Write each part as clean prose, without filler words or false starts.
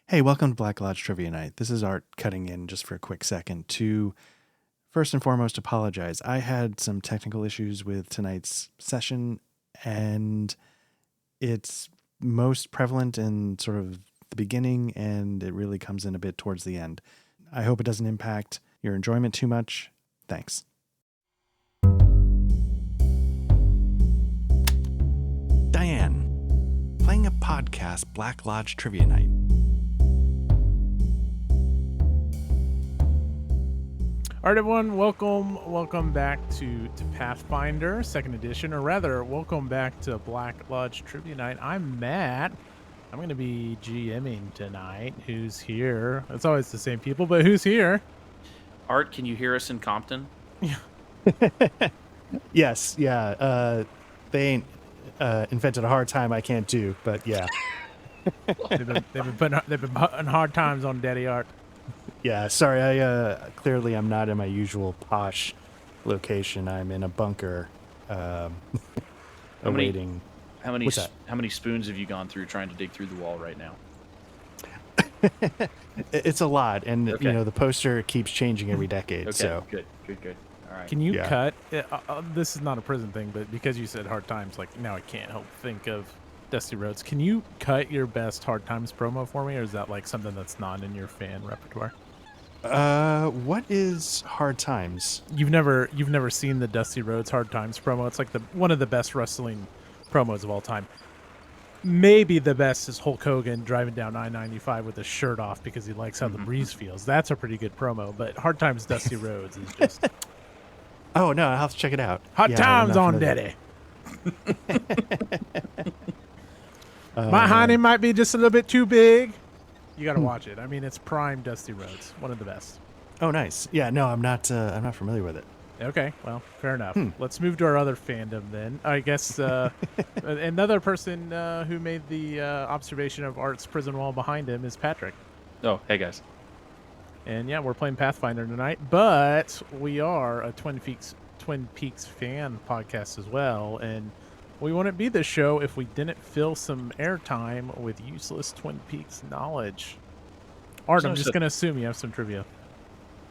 Hey, welcome to Black Lodge Trivia Night. This is Art cutting in just for a quick second to first and foremost apologize. I had some technical issues with tonight's session, and it's most prevalent in sort of the beginning, and it really comes in a bit towards the end. I hope it doesn't impact your enjoyment too much. Thanks. Diane, playing a podcast, Black Lodge Trivia Night. All right, everyone, welcome back to Pathfinder, 2nd edition, or rather, welcome back to Black Lodge Trivia Night. I'm Matt. I'm going to be GMing tonight. Who's here? It's always the same people, but who's here? Art, can you hear us in Compton? Yes, yeah. They ain't invented a hard time I can't do, but yeah. they've been putting hard times on Daddy Art. Yeah, sorry, I clearly I'm not in my usual posh location. I'm in a bunker awaiting. How many spoons have you gone through trying to dig through the wall right now? It's a lot, and Okay. you know the poster keeps changing every decade. Okay, So good. All right. Can you Yeah. cut? This is not a prison thing, but because you said hard times, like now I can't help think of Dusty Roads. Can you cut your best hard times promo for me, or is that like something that's not in your fan repertoire? what is Hard Times? You've never seen the Dusty Rhodes Hard Times promo. It's like one of the best wrestling promos of all time. Maybe the best is Hulk Hogan driving down I-95 with his shirt off because he likes how the breeze feels. That's a pretty good promo. But Hard Times Dusty Rhodes is just Oh no, I'll have to check it out. hot Yeah, times I'm on not familiar. Daddy. My honey might be just a little bit too big. You got to watch it. I mean, it's prime Dusty Rhodes, one of the best. Oh, nice. Yeah, no, I'm not familiar with it. Okay, well, fair enough. Let's move to our other fandom then. I guess another person who made the observation of Art's prison wall behind him is Patrick. Oh, hey guys. And yeah, we're playing Pathfinder tonight, but we are a Twin Peaks fan podcast as well, and we wouldn't be this show if we didn't fill some airtime with useless Twin Peaks knowledge. Art, I'm just going to assume you have some trivia.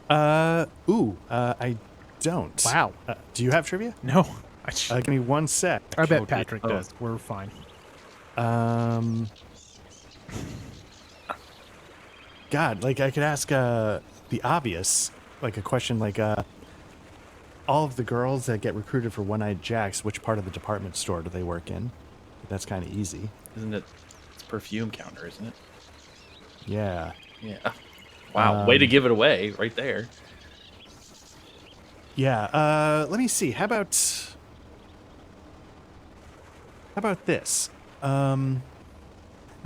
I don't. Wow. Do you have trivia? No. Give me one sec. I bet Patrick does. We're fine. God, like I could ask the obvious, like a question like all of the girls that get recruited for One-Eyed Jacks, which part of the department store do they work in? That's kind of easy. Isn't it? It's perfume counter, isn't it? Yeah. Yeah. Wow, way to give it away right there. Yeah. Let me see. How about this? How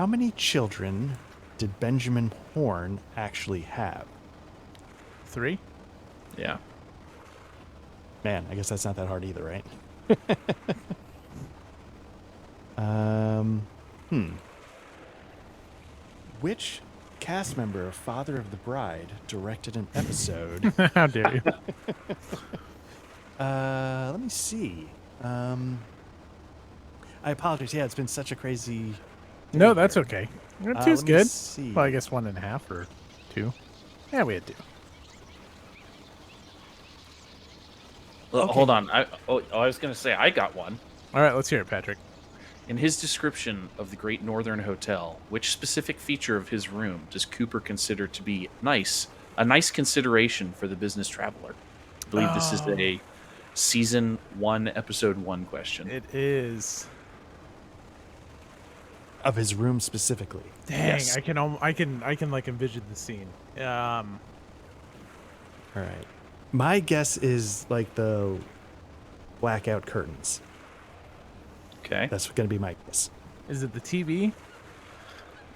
many children did Benjamin Horne actually have? 3? Yeah. Man, I guess that's not that hard either, right? Which cast member of Father of the Bride directed an episode? How dare you? Let me see. I apologize. Yeah, it's been such a crazy... No, that's okay. Two's let me good. see. Well, I guess 1.5 or 2. Yeah, we had 2. Well, Okay. Hold on. I was going to say I got one. All right, let's hear it, Patrick. In his description of the Great Northern Hotel, which specific feature of his room does Cooper consider to be a nice consideration for the business traveler? I believe this is a season 1, episode 1 question. It is. Of his room specifically. Dang, Yes. I can like envision the scene. All right. My guess is like the blackout curtains. Okay. That's going to be my guess. Is it the TV?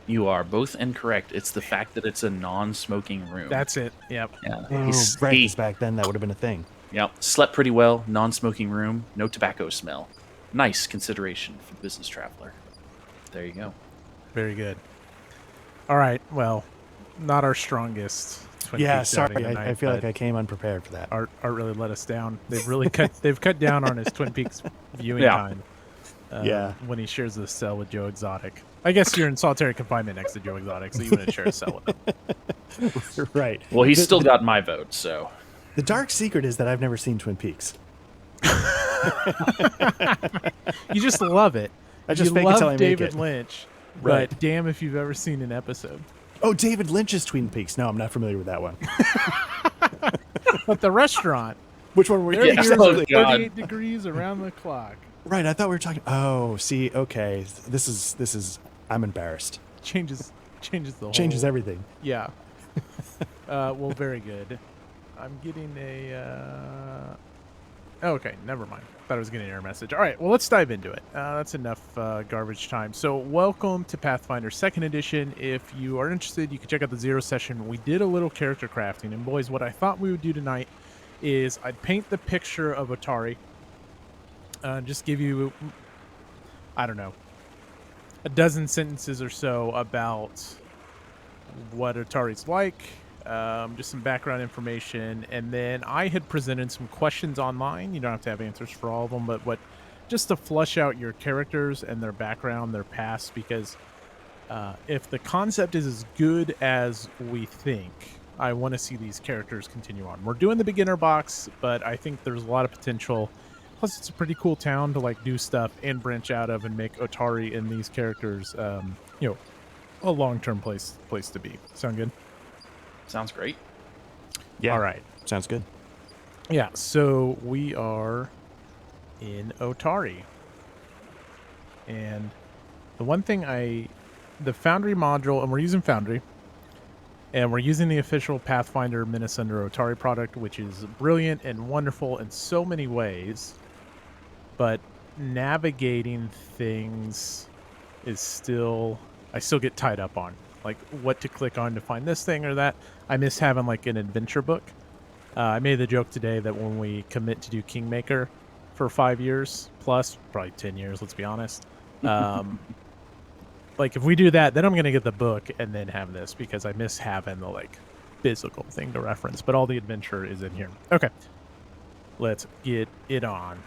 You are both incorrect. It's the fact that it's a non-smoking room. That's it. Yep. yeah. Oh, He's- right, he- 'cause back then that would have been a thing. Yeah, slept pretty well, non-smoking room, no tobacco smell. Nice consideration for the business traveler. There you go. Very good. All right. Well, not our strongest. Twin Yeah, Peaks outing sorry. I tonight, feel like but I came unprepared for that. Art really let us down. They've cut down on his Twin Peaks viewing Yeah. time. Yeah. When he shares the cell with Joe Exotic. I guess you're in solitary confinement next to Joe Exotic, so you wouldn't share a cell with him. Right. Well, he's still got my vote, so. The dark secret is that I've never seen Twin Peaks. You just love it. I just you fake it love till I make David it. Lynch, Right. but damn if you've ever seen an episode. Oh, David Lynch's Twin Peaks. No, I'm not familiar with that one. But the restaurant, Which one were their you? beers Oh, are God. 38 degrees around the clock. Right, I thought we were talking. Oh, see, okay. This is. I'm embarrassed. Changes the whole. Changes everything. Yeah. Well, very good. I'm getting a. Okay, never mind. Thought I was getting an error message. All right, well, let's dive into it. That's enough garbage time. So, welcome to Pathfinder 2nd Edition. If you are interested, you can check out the Zero session. We did a little character crafting, and boys, what I thought we would do tonight is I'd paint the picture of Otari. Just give you, I don't know, a dozen sentences or so about what Otari's like, just some background information, and then I had presented some questions online. You don't have to have answers for all of them, but just to flush out your characters and their background, their past, because if the concept is as good as we think, I want to see these characters continue on. We're doing the beginner box, but I think there's a lot of potential. Plus, it's a pretty cool town to like do stuff and branch out of and make Otari and these characters, a long-term place to be. Sound good? Sounds great. Yeah. All right. Sounds good. Yeah. So we are in Otari, and the one thing the Foundry module, and we're using Foundry, and we're using the official Pathfinder Menace Under Otari product, which is brilliant and wonderful in so many ways, but navigating things is still, I still get tied up on, like what to click on to find this thing or that. I miss having like an adventure book. I made the joke today that when we commit to do Kingmaker for 5 years plus, probably 10 years, let's be honest. Like if we do that, then I'm going to get the book and then have this, because I miss having the like physical thing to reference, but all the adventure is in here. Okay. Let's get it on.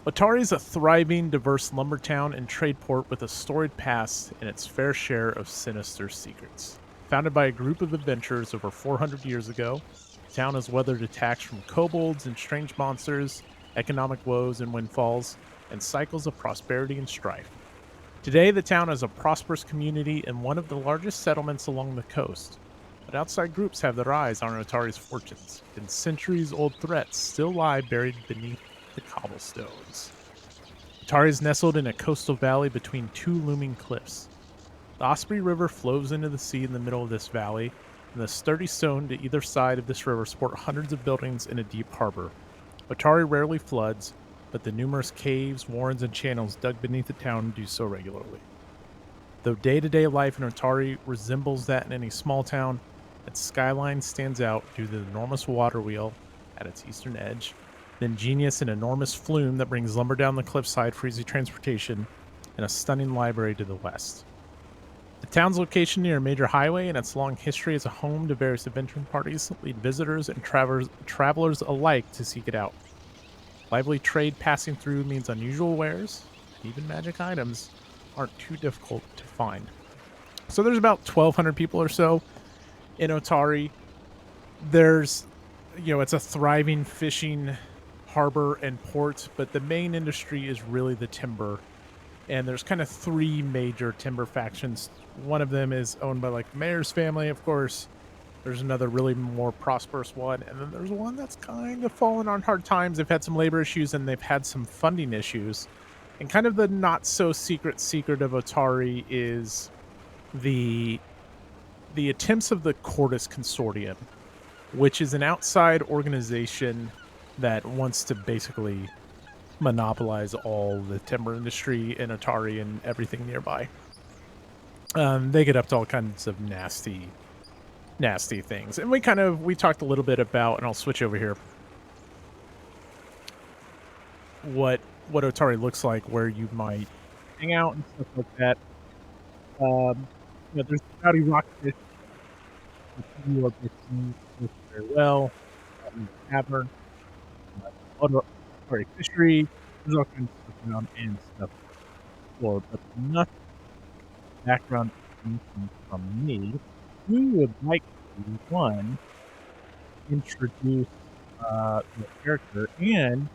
Otari is a thriving, diverse lumber town and trade port with a storied past and its fair share of sinister secrets. Founded by a group of adventurers over 400 years ago, the town has weathered attacks from kobolds and strange monsters, economic woes and windfalls, and cycles of prosperity and strife. Today, the town is a prosperous community and one of the largest settlements along the coast. But outside groups have their eyes on Otari's fortunes, and centuries-old threats still lie buried beneath the cobblestones. Otari is nestled in a coastal valley between two looming cliffs. The Osprey River flows into the sea in the middle of this valley, and the sturdy stone to either side of this river support hundreds of buildings in a deep harbor. Otari rarely floods, but the numerous caves, warrens, and channels dug beneath the town do so regularly. Though day-to-day life in Otari resembles that in any small town, its skyline stands out due to the enormous water wheel at its eastern edge, the ingenious and enormous flume that brings lumber down the cliffside for easy transportation, and a stunning library to the west. The town's location near a major highway and its long history as a home to various adventuring parties lead visitors and travelers alike to seek it out. Lively trade passing through means unusual wares, and even magic items, aren't too difficult to find. So there's about 1,200 people or so in Otari. There's, it's a thriving fishing harbor and port, but the main industry is really the timber. And there's kind of three major timber factions. One of them is owned by like the mayor's family, of course. There's another really more prosperous one. And then there's one that's kind of fallen on hard times. They've had some labor issues and they've had some funding issues. And kind of the not so secret of Otari is the attempts of the Cordis Consortium, which is an outside organization that wants to basically monopolize all the timber industry in Otari and everything nearby. They get up to all kinds of nasty things. And we talked a little bit about, and I'll switch over here, what Otari looks like, where you might hang out and stuff like that. There's rowdy rockfish. You are very well. Tavern. Fishery. There's all kinds of stuff around and stuff. But nothing background information from me. Who would like to, one, introduce the character and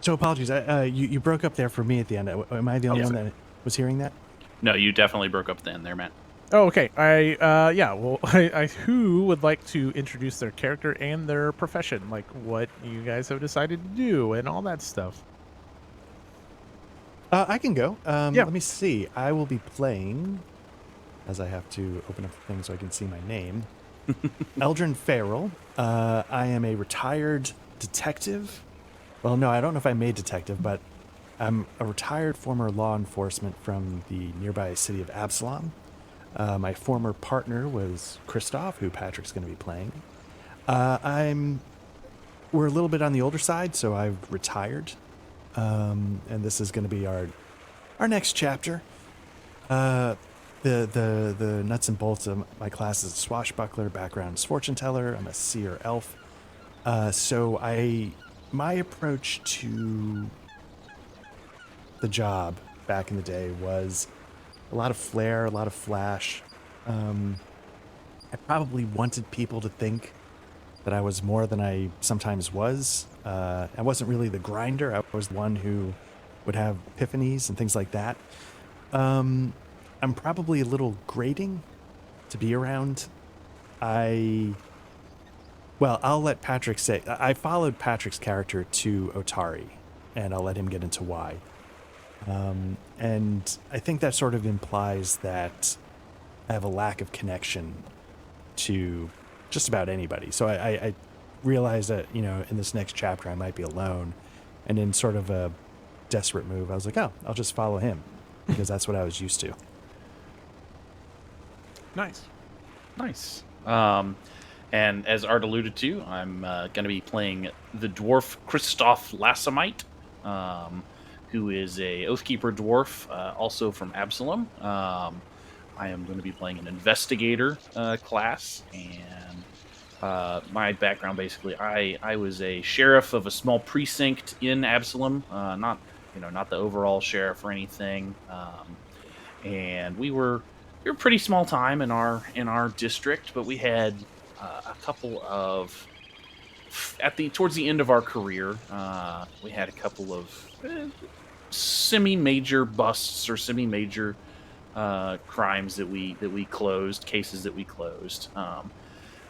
So apologies. You broke up there for me at the end. Am I the only one that was hearing that? No, you definitely broke up at the end there, Matt. Oh, okay. Who would like to introduce their character and their profession, like what you guys have decided to do and all that stuff? I can go. Yeah. Let me see. I will be playing, as I have to open up the thing so I can see my name. Eldrin Farrell. I am a retired detective. Well, no, I don't know if I'm a detective, but I'm a retired former law enforcement from the nearby city of Absalom. My former partner was Christoph, who Patrick's going to be playing. We're a little bit on the older side, so I've retired. And this is going to be our next chapter. The nuts and bolts of my class is a swashbuckler, background is fortune teller. I'm a seer elf. My approach to the job back in the day was a lot of flair, a lot of flash. I probably wanted people to think that I was more than I sometimes was. I wasn't really the grinder. I was the one who would have epiphanies and things like that. I'm probably a little grating to be around. I'll let Patrick say. I followed Patrick's character to Otari, and I'll let him get into why. And I think that sort of implies that I have a lack of connection to just about anybody. So I realized that, in this next chapter, I might be alone. And in sort of a desperate move, I was like, oh, I'll just follow him because that's what I was used to. Nice. And as Art alluded to, I'm going to be playing the dwarf Christoph Lassamite, who is a Oathkeeper dwarf, also from Absalom. I am going to be playing an investigator class, and my background basically, I was a sheriff of a small precinct in Absalom, not the overall sheriff or anything, and we were a pretty small time in our district, but we had a couple of towards the end of our career, we had a couple of semi-major busts or semi-major crimes that we closed, cases that we closed.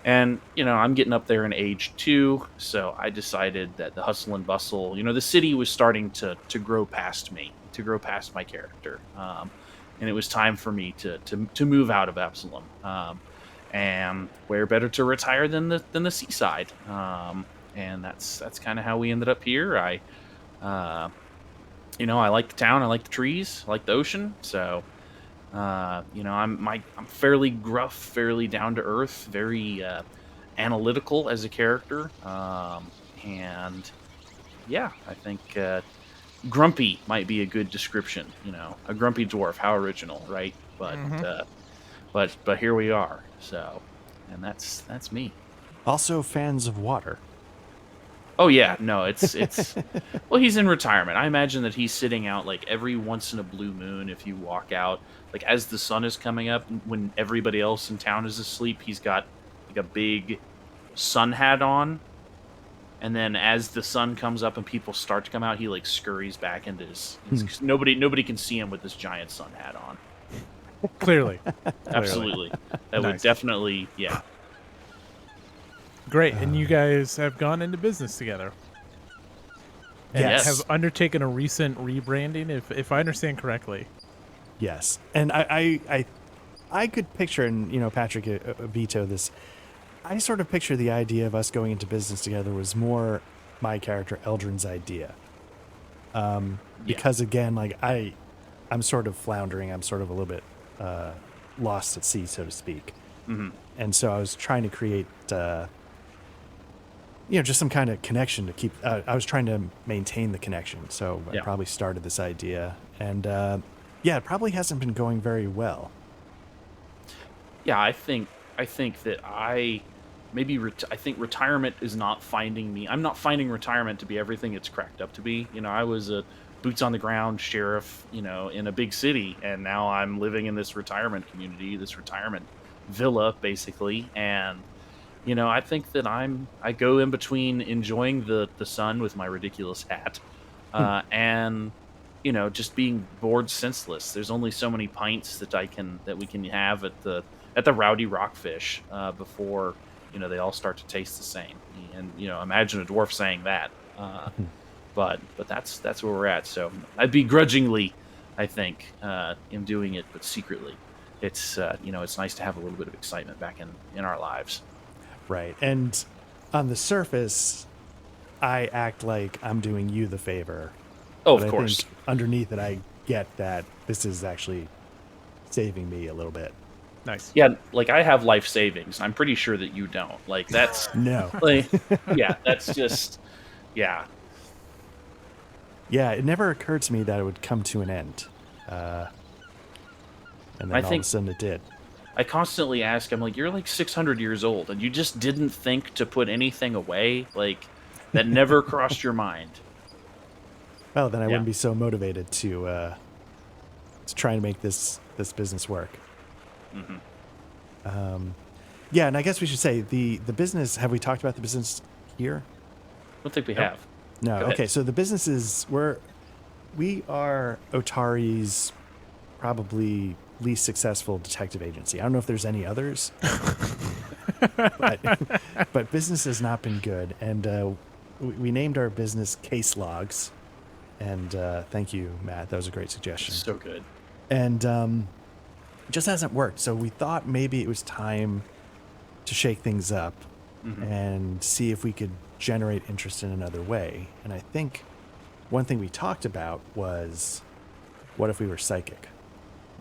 And I'm getting up there in age too, so I decided that the hustle and bustle, the city was starting to grow past me, to grow past my character, and it was time for me to move out of Absalom. And where better to retire than the seaside? And that's kind of how we ended up here. I like the town, I like the trees, I like the ocean. So, I'm fairly gruff, fairly down to earth, very analytical as a character, and yeah, I think grumpy might be a good description. A grumpy dwarf, how original, right? But but here we are. So, and that's me. Also, fans of water. Oh yeah, no, it's well, he's in retirement. I imagine that he's sitting out like every once in a blue moon. If you walk out, like as the sun is coming up, when everybody else in town is asleep, he's got like a big sun hat on. And then as the sun comes up and people start to come out, he like scurries back into his nobody can see him with this giant sun hat on. Clearly. Absolutely. That would definitely, yeah. Great. And you guys have gone into business together. And Yes. have undertaken a recent rebranding, if I understand correctly. Yes. And I could picture, and Patrick veto this, I sort of picture the idea of us going into business together was more my character Eldrin's idea. Because again, like I'm sort of floundering. I'm sort of a little bit lost at sea, so to speak. Mm-hmm. And so I was trying to create, just some kind of connection to keep. I was trying to maintain the connection. So I probably started this idea, and it probably hasn't been going very well. Yeah, I think that I maybe I think retirement is not finding me. I'm not finding retirement to be everything it's cracked up to be. I was a boots on the ground sheriff, in a big city, and now I'm living in this retirement community, this retirement villa, basically. And I think that I go in between enjoying the sun with my ridiculous hat, and just being bored senseless. There's only so many pints that we can have at the Rowdy Rockfish before they all start to taste the same. And imagine a dwarf saying that. But that's where we're at. So I begrudgingly, I think, am doing it, but secretly. It's it's nice to have a little bit of excitement back in our lives. Right. And on the surface, I act like I'm doing you the favor. Oh, but of course. I think underneath it, I get that this is actually saving me a little bit. Nice. Yeah, like I have life savings. I'm pretty sure that you don't. Like that's No. like, yeah, that's just yeah. Yeah, it never occurred to me that it would come to an end. And then I all think of a sudden it did. I constantly ask, I'm like, you're like 600 years old, and you just didn't think to put anything away? Like, that never crossed your mind? Well, then I Yeah. wouldn't be so motivated to try and make this business work. Mm-hmm. Yeah, and I guess we should say the business. Have we talked about the business here? I don't think we Nope. have. No. Go Okay, ahead. so the business is we are Otari's probably least successful detective agency. I don't know if there's any others, but business has not been good. And we named our business Case Logs. And thank you, Matt. That was a great suggestion. So good. And it just hasn't worked. So we thought maybe it was time to shake things up and see if we could generate interest in another way. And I think one thing we talked about was, what if we were psychic?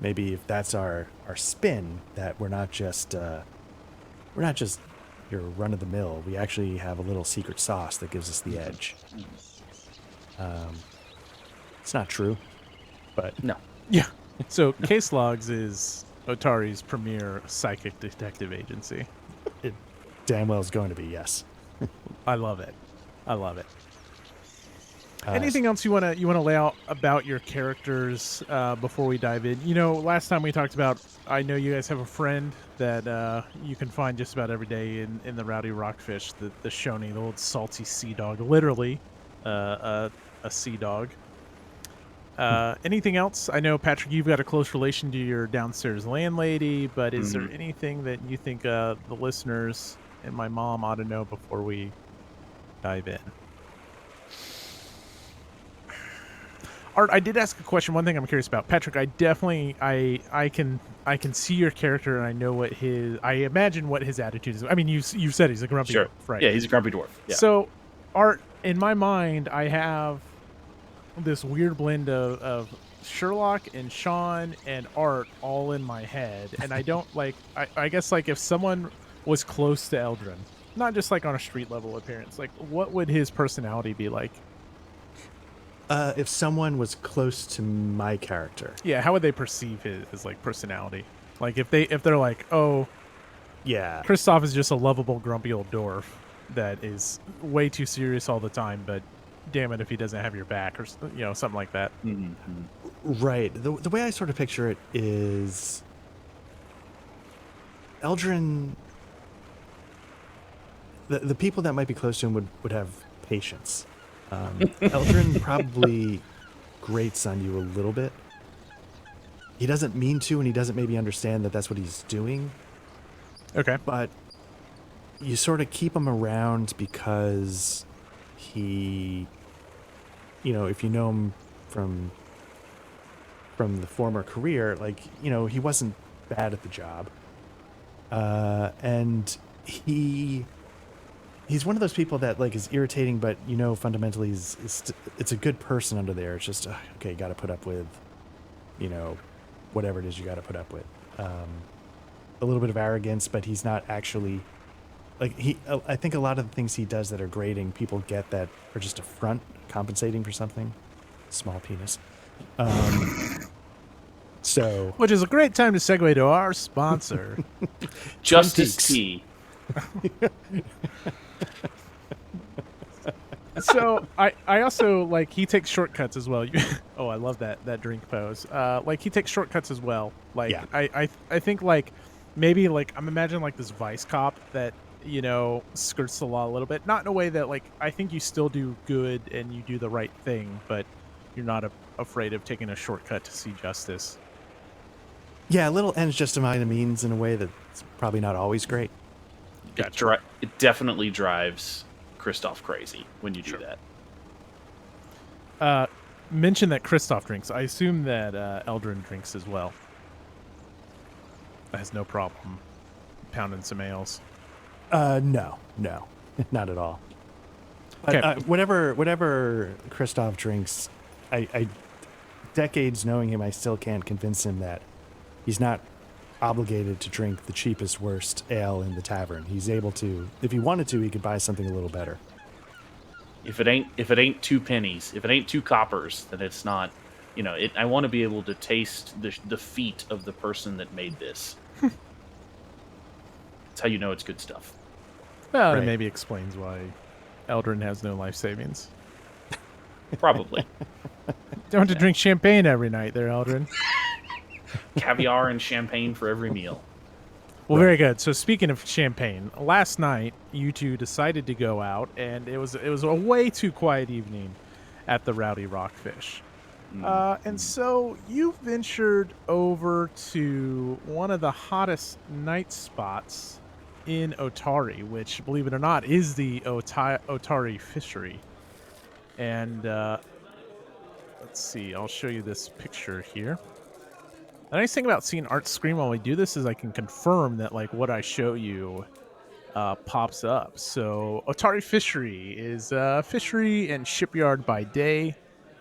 Maybe if that's our spin, that we're not just your run of the mill. We actually have a little secret sauce that gives us the edge. It's not true, but No. Yeah. So Case Logs is Otari's premier psychic detective agency. it damn well is going to be, yes. I love it. I love it. Anything else you want to lay out about your characters before we dive in? Last time we talked about, I know you guys have a friend that you can find just about every day in the Rowdy Rockfish, the Shoney, the old salty sea dog, literally a sea dog. Anything else? I know, Patrick, you've got a close relation to your downstairs landlady, but is there anything that you think the listeners and my mom ought to know before we dive in? Art, I did ask a question. One thing I'm curious about, Patrick. I definitely, I can see your character, and I know I imagine what his attitude is. I mean, you said he's a grumpy Sure. dwarf, right? Yeah, he's a grumpy dwarf. Yeah. So, Art, in my mind, I have this weird blend of Sherlock and Sean and Art all in my head, and I don't like. I guess like if someone was close to Eldrin, not just like on a street level appearance, like what would his personality be like? If someone was close to my character, Yeah, how would they perceive his like personality? Like if they're like, oh, yeah, Kristoff is just a lovable, grumpy old dwarf that is way too serious all the time, but damn it if he doesn't have your back, or something like that. right. The way I sort of picture it is, Eldrin, the people that might be close to him would have patience. Eldrin probably grates on you a little bit. He doesn't mean to, and he doesn't maybe understand that that's what he's doing. Okay. But you sort of keep him around because he, if you know him from the former career, like, he wasn't bad at the job. And he's one of those people that like is irritating, but fundamentally it's a good person under there. It's just okay, you got to put up with, whatever it is you got to put up with. A little bit of arrogance, but he's not actually like I think a lot of the things he does that are grating, people get that are just a front compensating for something. Small penis. So, Which is a great time to segue to our sponsor. Justice Peaks. Tea. So I also like he takes shortcuts as well. Oh, I love that drink pose. Like he takes shortcuts as well. Like Yeah. I think like maybe like I'm imagining like this vice cop that skirts the law a little bit, not in a way that like I think you still do good and you do the right thing, but you're not afraid of taking a shortcut to see justice. Yeah, little ends justify the means in a way that's probably not always great. Gotcha. It definitely drives Christoph crazy when you do that. Mention that Christoph drinks. I assume that Eldrin drinks as well. Has no problem pounding some ales. No, not at all. But, Okay. whatever Christoph drinks, I decades knowing him, I still can't convince him that he's not obligated to drink the cheapest, worst ale in the tavern. He's able to, if he wanted to, he could buy something a little better. If it ain't 2 pennies, if it ain't 2 coppers, then it's not. I want to be able to taste the feet of the person that made this. That's how you know it's good stuff. Well, Right. it maybe explains why Eldrin has no life savings. Probably. Don't have to drink champagne every night there, Eldrin. Caviar and champagne for every meal. Well, very good. So speaking of champagne, last night you two decided to go out, and it was a way too quiet evening at the Rowdy Rockfish. And so you ventured over to one of the hottest night spots in Otari, which, believe it or not, is the Otari fishery. And let's see, I'll show you this picture here. The nice thing about seeing art screen while we do this is I can confirm that like what I show you pops up. So Otari Fishery is a fishery and shipyard by day,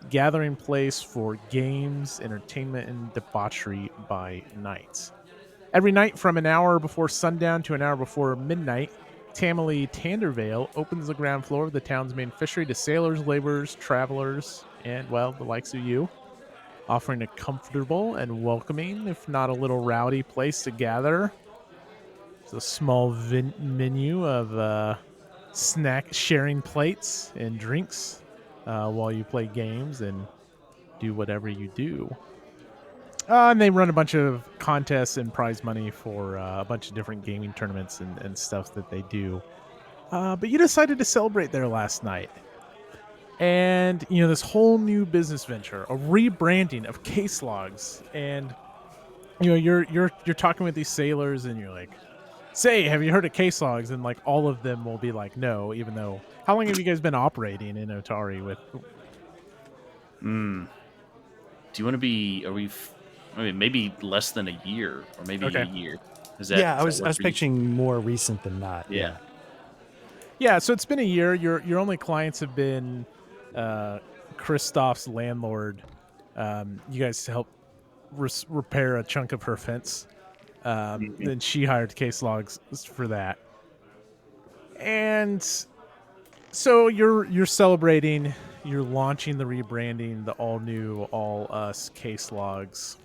gathering place for games, entertainment, and debauchery by night. Every night from an hour before sundown to an hour before midnight, Tamale Tandervale opens the ground floor of the town's main fishery to sailors, laborers, travelers, and, well, the likes of you, offering a comfortable and welcoming, if not a little rowdy, place to gather. It's a small menu of snack sharing plates and drinks while you play games and do whatever you do. And they run a bunch of contests and prize money for a bunch of different gaming tournaments and stuff that they do. But you decided to celebrate there last night. And this whole new business venture, a rebranding of case logs, and you're talking with these sailors, and you're like, "Say, have you heard of case logs?" And like all of them will be like, "No," even though. How long have you guys been operating in Otari with? Do you want to be? Maybe less than a year, or maybe a year. I was picturing more recent than not. Yeah. Yeah, so it's been a year. Your only clients have been Christoph's landlord. You guys helped repair a chunk of her fence. Then she hired case logs for that. And so you're celebrating. You're launching the rebranding, the all new, all us case logs.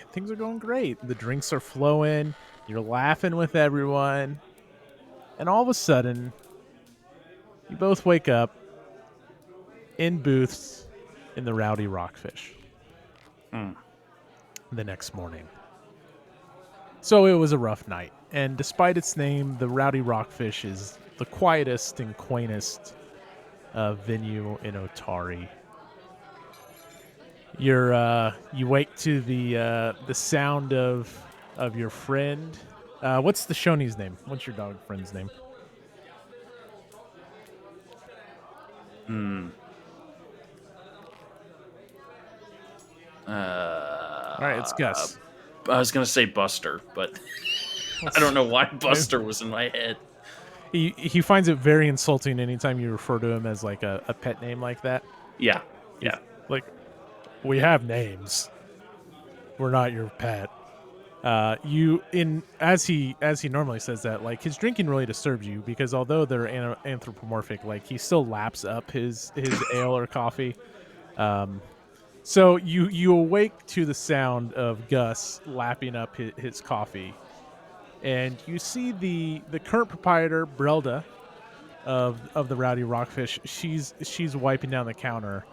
And things are going great. The drinks are flowing. You're laughing with everyone. And all of a sudden, you both wake up in booths in the Rowdy Rockfish the next morning. So it was a rough night. And despite its name, the Rowdy Rockfish is the quietest and quaintest venue in Otari. You wake to the sound of your friend. What's the Shoney's name? What's your dog friend's name? All right, it's Gus. I was gonna say Buster, but I don't know why Buster was in my head. He finds it very insulting anytime you refer to him as like a pet name like that. Yeah. Like, we have names. We're not your pet. As he normally says that, like, his drinking really disturbs you because although they're anthropomorphic, like he still laps up his ale or coffee. So you awake to the sound of Gus lapping up his coffee, and you see the current proprietor, Brelda, of the Rowdy Rockfish. She's wiping down the counter,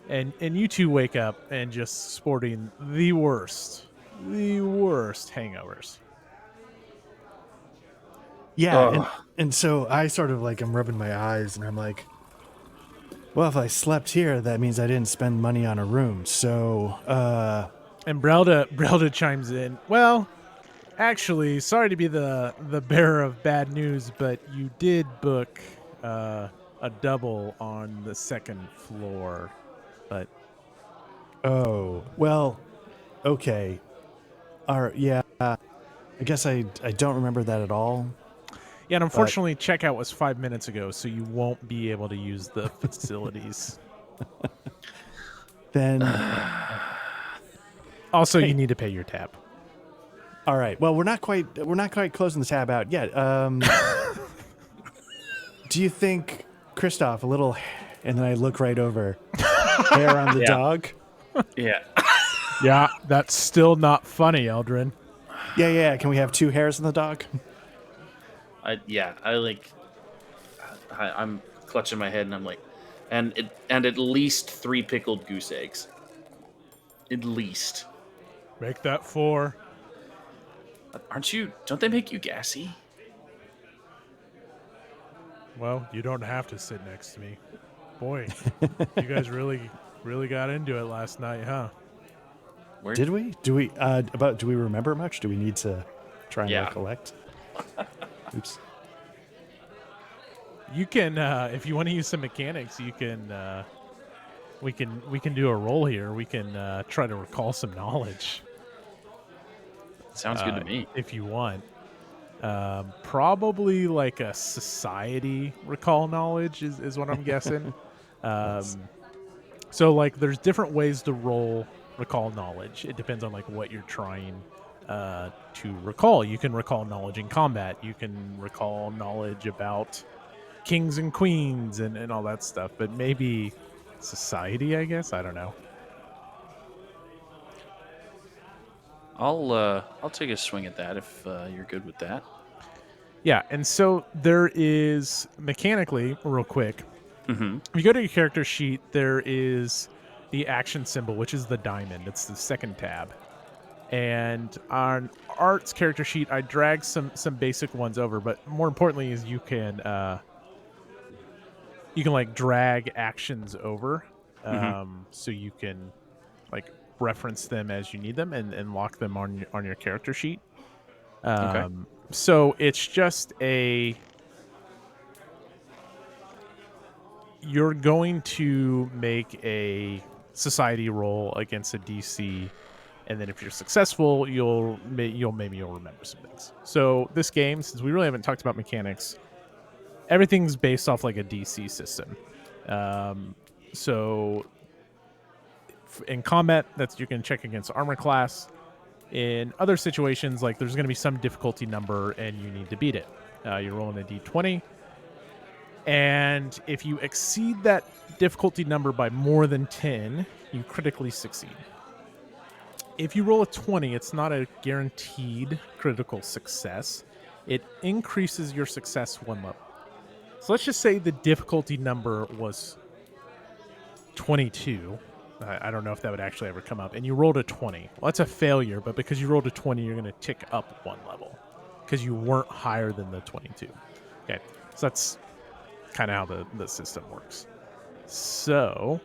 and you two wake up and just sporting the worst hangovers. Yeah, and so I sort of like, I'm rubbing my eyes and I'm like, well, if I slept here, that means I didn't spend money on a room. So, And Brelda chimes in. Well, actually, sorry to be the bearer of bad news, but you did book a double on the second floor. But oh, well, okay. Yeah, I guess I don't remember that at all. yeah, and unfortunately, checkout was 5 minutes ago, so you won't be able to use the facilities. Then, Also, you need to pay your tab. all right. Well, we're not quite closing the tab out yet. Do you think, Christoph, a little, and then I look right over, hair on the dog? Yeah. Yeah, that's still not funny, Eldrin. Yeah. Can we have 2 hairs on the dog? I'm clutching my head and I'm like, and at least 3 pickled goose eggs. At least. Make that 4. Don't they make you gassy? Well, you don't have to sit next to me. Boy, you guys really got into it last night, huh? Did we? Do we remember much? Do we need to try and recollect? Oops. You can, if you want to use some mechanics, you can. We can do a roll here. We can try to recall some knowledge. Sounds good to me. If you want, probably like a society recall knowledge is what I'm guessing. So like, there's different ways to roll recall knowledge. It depends on like what you're trying to recall. You can recall knowledge in combat. You can recall knowledge about kings and queens and all that stuff. But maybe society, I guess. I don't know. I'll take a swing at that if you're good with that. Yeah, and so there is mechanically, real quick. Mm-hmm. If you go to your character sheet, there is the action symbol, which is the diamond. It's the second tab. And on Art's character sheet, I dragged some basic ones over, but more importantly is you can like drag actions over, so you can like reference them as you need them and lock them on your character sheet. Okay. So it's just you're going to make a society roll against a DC, and then if you're successful, you'll remember some things. So this game, since we really haven't talked about mechanics, everything's based off like a DC system. So in combat, that's you can check against armor class. In other situations, like there's going to be some difficulty number and you need to beat it. You're rolling a d20. And if you exceed that difficulty number by more than 10, you critically succeed. If you roll a 20, it's not a guaranteed critical success. It increases your success 1 level. So let's just say the difficulty number was 22. I don't know if that would actually ever come up. And you rolled a 20. Well, that's a failure, but because you rolled a 20, you're going to tick up 1 level because you weren't higher than the 22. Okay, so that's kind of how the system works. So,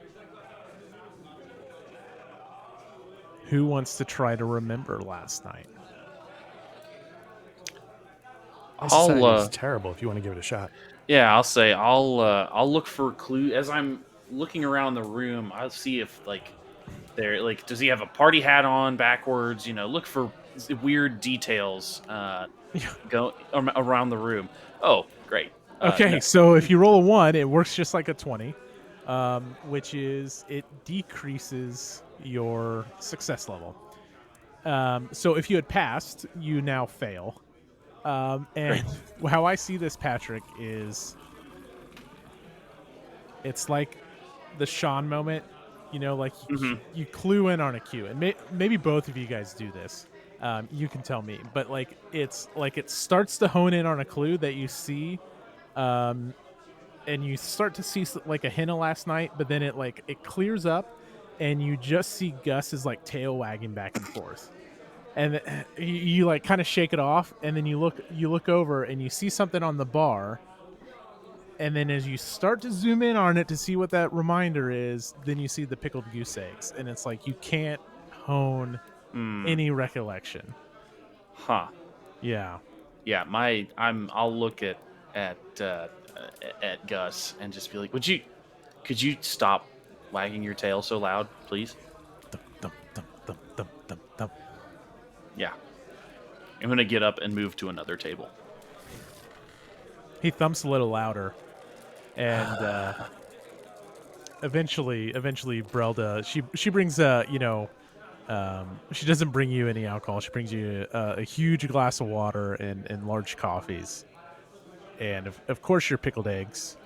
who wants to try to remember last night? It's terrible if you want to give it a shot. Yeah, I'll say I'll look for clue as I'm looking around the room. I'll see if does he have a party hat on backwards? Look for weird details go around the room. Oh, great. Okay, no. So if you roll a 1, it works just like a 20, which is it decreases your success level. So if you had passed, you now fail. And Great. how I see this, Patrick, is it's like the Sean moment, like you clue in on a cue. And maybe both of you guys do this. You can tell me, but like it's like it starts to hone in on a clue that you see, and you start to see like a hint of last night, but then it clears up, and you just see Gus's like tail wagging back and forth, and you like kind of shake it off, and then you look over and you see something on the bar, and then as you start to zoom in on it to see what that reminder is, then you see the pickled goose eggs, and it's like you can't hone any recollection. Huh. Yeah. Yeah, I'll look at Gus and just be like, could you stop wagging your tail so loud, please? Thump, thump, thump, thump, thump, thump, thump. Yeah. I'm gonna get up and move to another table. He thumps a little louder, and eventually Brelda she brings she doesn't bring you any alcohol. She brings you a huge glass of water and large coffees, and of course your pickled eggs.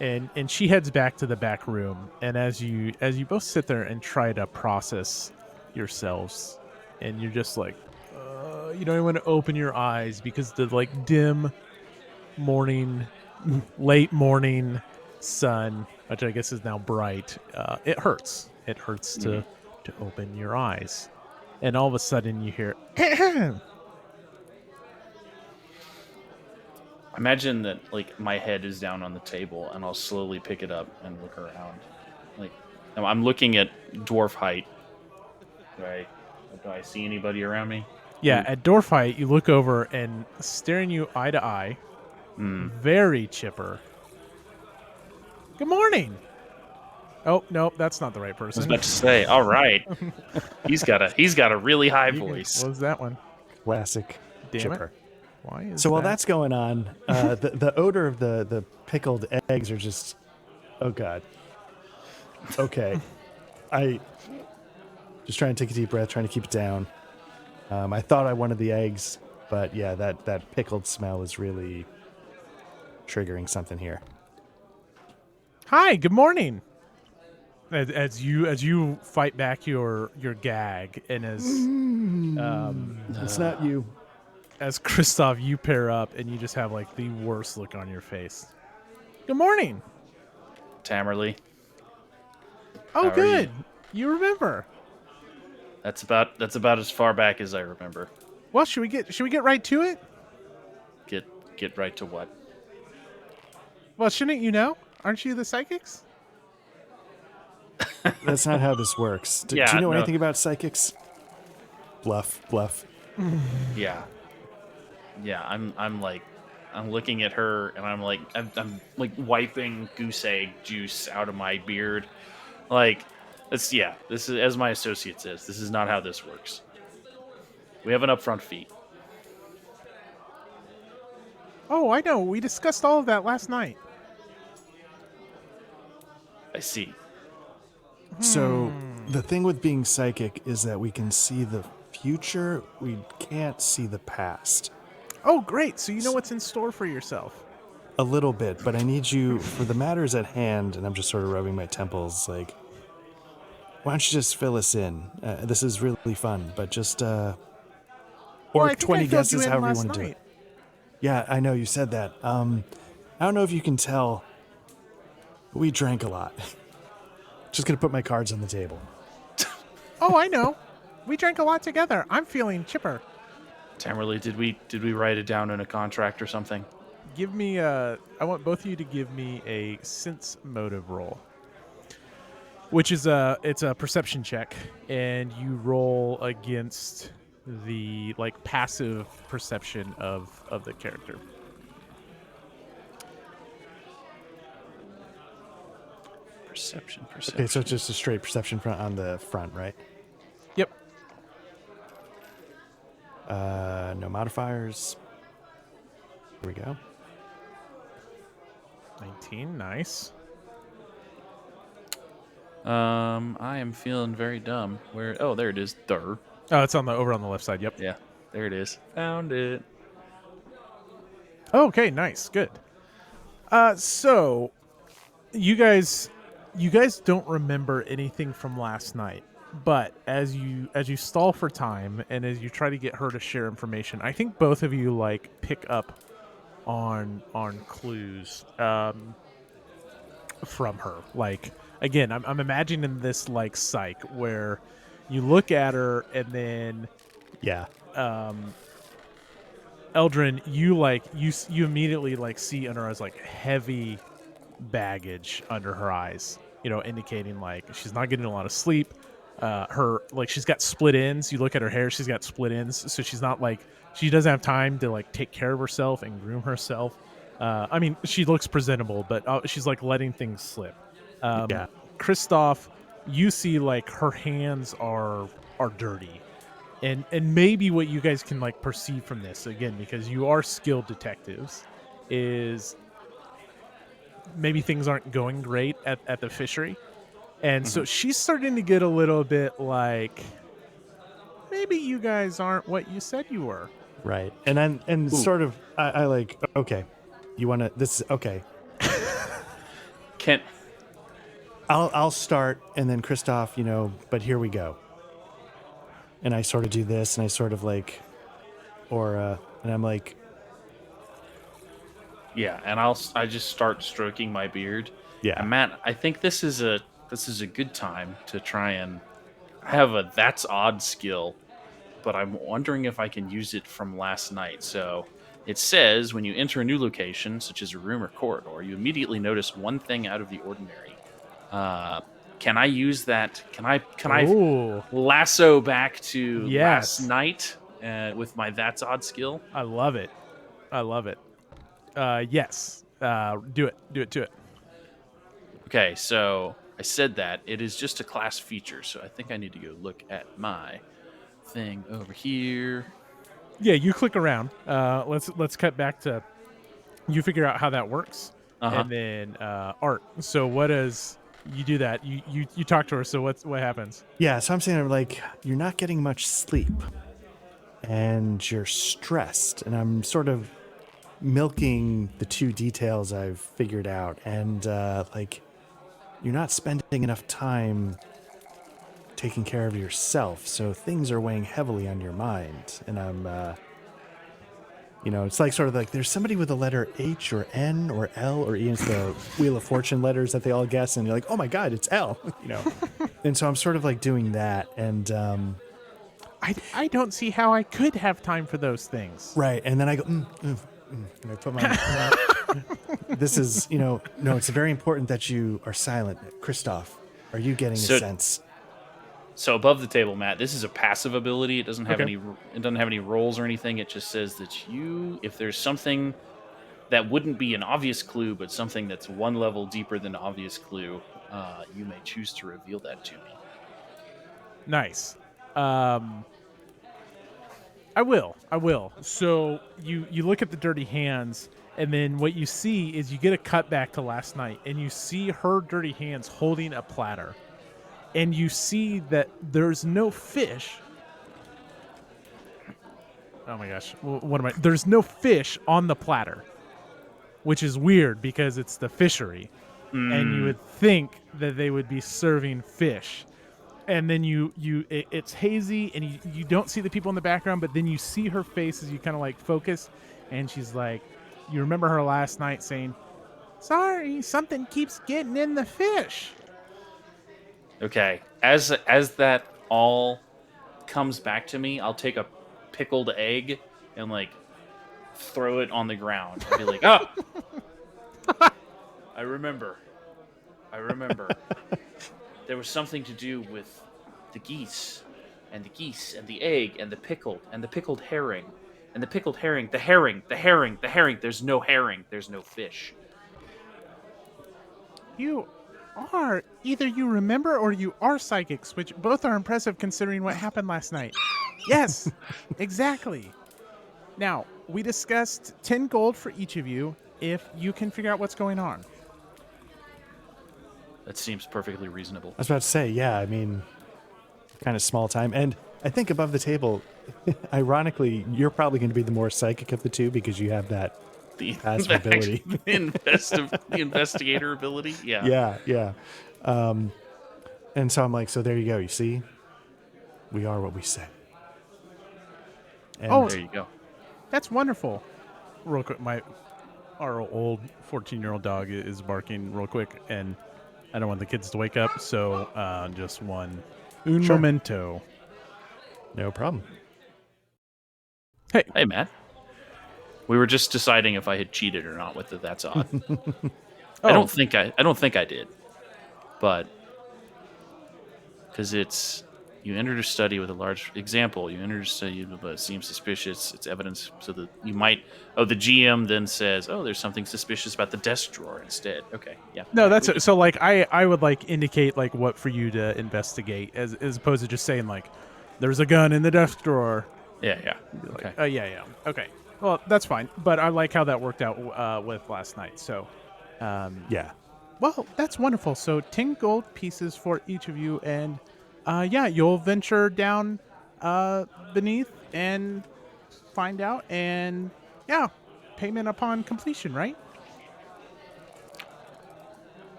And she heads back to the back room, and as you both sit there and try to process yourselves, and you're just like, you don't even want to open your eyes because the like dim morning, late morning sun, which I guess is now bright, it hurts. It hurts to open your eyes, and all of a sudden you hear. Imagine that, like, my head is down on the table, and I'll slowly pick it up and look around. Like, I'm looking at dwarf height. Do I see anybody around me? Yeah, at dwarf height, you look over, and staring you eye to eye, very chipper. Good morning. Oh no, that's not the right I was person. about to say, all right. he's got a really high voice. What was that one? Classic Damn chipper. it. Why is So while that? that's going on, the odor of the pickled eggs are just, oh god. Okay, I just trying to take a deep breath, trying to keep it down. I thought I wanted the eggs, but yeah, that pickled smell is really triggering something here. Hi, good morning. As you fight back your gag, and as It's not you. as Kristoff, you pair up, and you just have like the worst look on your face. Good morning. Tamerley. Oh, How are good. You remember. That's about as far back as I remember. Well, should we get right to it? Get right to what? Well, shouldn't you know? Aren't you the psychics? That's not how this works. Do Yeah, you know no. anything about psychics? Bluff. Yeah. Yeah, I'm looking at her, and I'm like wiping goose egg juice out of my beard. Like, this is, as my associate says, this is not how this works. We have an upfront fee. Oh, I know. We discussed all of that last night. I see. So the thing with being psychic is that we can see the future. We can't see the past. Oh, great. So you know what's in store for yourself. A little bit, but I need you for the matters at hand, and I'm just sort of rubbing my temples, like, why don't you just fill us in? This is really fun, but just, or Well, I think 20 I filled guesses, you in however you last want to do night. it. Yeah, I know you said that. I don't know if you can tell, but we drank a lot. Just gonna put my cards on the table. Oh, I know. We drank a lot together. I'm feeling chipper. Tamerley, did we write it down in a contract or something? Give me I want both of you to give me a sense motive roll, which is it's a perception check, and you roll against the like passive perception of the character. Perception. Okay, so it's just a straight perception front on the front, right? Yep. No modifiers. Here we go. 19, nice. I am feeling very dumb. Where? Oh, there it is. There. Oh, it's over on the left side. Yep. Yeah, there it is. Found it. Okay, nice, good. So you guys don't remember anything from last night. But as you stall for time and as you try to get her to share information, I think both of you like pick up on clues from her. Like again, I'm imagining this like psych where you look at her and then Yeah. Eldrin, you immediately like see under her eyes like heavy baggage under her eyes, indicating like she's not getting a lot of sleep. Her like she's got split ends. You look at her hair; she's got split ends, so she's not like she doesn't have time to like take care of herself and groom herself. I mean, she looks presentable, but she's like letting things slip. Yeah. Kristoff, you see like her hands are dirty. And maybe what you guys can like perceive from this again, because you are skilled detectives, is maybe things aren't going great at the fishery. And so she's starting to get a little bit like, maybe you guys aren't what you said you were. Right. And sort of, I like, okay, you want to, this, okay. Kent. I'll start and then Kristoff, but here we go. And I sort of do this and I sort of like, and I'm like. Yeah, and I just start stroking my beard. Yeah. And Matt, I think this is a good time to try and have a that's odd skill, but I'm wondering if I can use it from last night. So it says when you enter a new location, such as a room or corridor, you immediately notice one thing out of the ordinary. Can I use that? Can I lasso back to last night with my that's odd skill? I love it. Yes. Do it. Okay, so I said that it is just a class feature, so I think I need to go look at my thing over here. Yeah, you click around. Let's cut back to you figure out how that works, and then Art. So what does you do that? You talk to her. So what happens? Yeah, so I'm saying like you're not getting much sleep, and you're stressed, and I'm sort of milking the two details I've figured out, and like you're not spending enough time taking care of yourself, so things are weighing heavily on your mind. And I'm it's like sort of like there's somebody with the letter H or N or L or E. It's the Wheel of Fortune letters that they all guess, and you're like, oh my god, it's L. And so I'm sort of like doing that, and I don't see how I could have time for those things. Right, and then I go and I put my this is no, it's very important that you are silent. Kristoff, are you getting a sense? So above the table, Matt, this is a passive ability. It doesn't have any rolls or anything. It just says that if there's something that wouldn't be an obvious clue, but something that's one level deeper than obvious clue, you may choose to reveal that to me. Nice. I will. So you look at the dirty hands, and then what you see is you get a cut back to last night, and you see her dirty hands holding a platter. And you see that there's no fish. Oh my gosh. There's no fish on the platter, which is weird because it's the fishery. And you would think that they would be serving fish. And then it's hazy and you don't see the people in the background, but then you see her face as you kind of like focus, and she's like, you remember her last night saying, "Sorry, something keeps getting in the fish." Okay, as that all comes back to me, I'll take a pickled egg and like throw it on the ground and be like, "Oh, I remember. There was something to do with the geese and the egg and the pickled herring and the herring. There's no herring. There's no fish." Either you remember or you are psychics, which both are impressive considering what happened last night. Yes, exactly. Now, we discussed 10 gold for each of you if you can figure out what's going on. That seems perfectly reasonable. I was about to say, yeah, I mean, kind of small time. And I think above the table, ironically, you're probably going to be the more psychic of the two because you have that passive ability. The investigator ability? Yeah. Yeah. And so I'm like, so there you go. You see? We are what we say. And Oh, There you go. that's wonderful. Real quick, our old 14-year-old dog is barking real quick, and I don't want the kids to wake up, so just un momento. no problem. Hey, Hey, Matt. We were just deciding if I had cheated or not with the That's Odd. I don't think I did. But because it's you entered a study with a large example, you entered a study but seems suspicious. It's evidence so that you might the GM then says, "Oh, there's something suspicious about the desk drawer instead." Okay. Yeah. No, all right, that's so like I would like indicate like what for you to investigate as opposed to just saying like there's a gun in the desk drawer. Yeah. Like, Okay. yeah. Okay. Well, that's fine. But I like how that worked out with last night. So, Yeah. well, that's wonderful. So 10 gold pieces for each of you, and yeah, you'll venture down beneath and find out, and yeah, payment upon completion, right?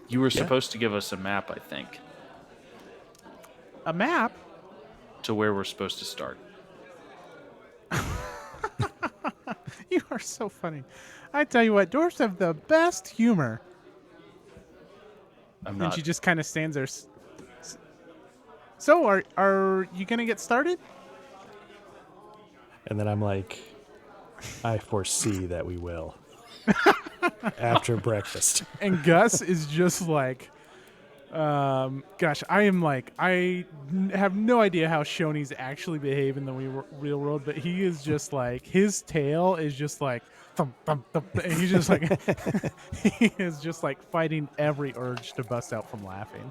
You were Yeah. supposed to give us a map, I think, A map. to where we're supposed to start. You are so funny. I tell you what, dwarves have the best humor. I'm And not. she just kind of stands there. So, are you gonna get started? And then I'm like, I foresee that we will. After breakfast. And Gus is just like, gosh, I have no idea how Shoney's actually behave in the real world, but he is just like, his tail is just like, thump, thump, thump, and he's just like, he is just like fighting every urge to bust out from laughing.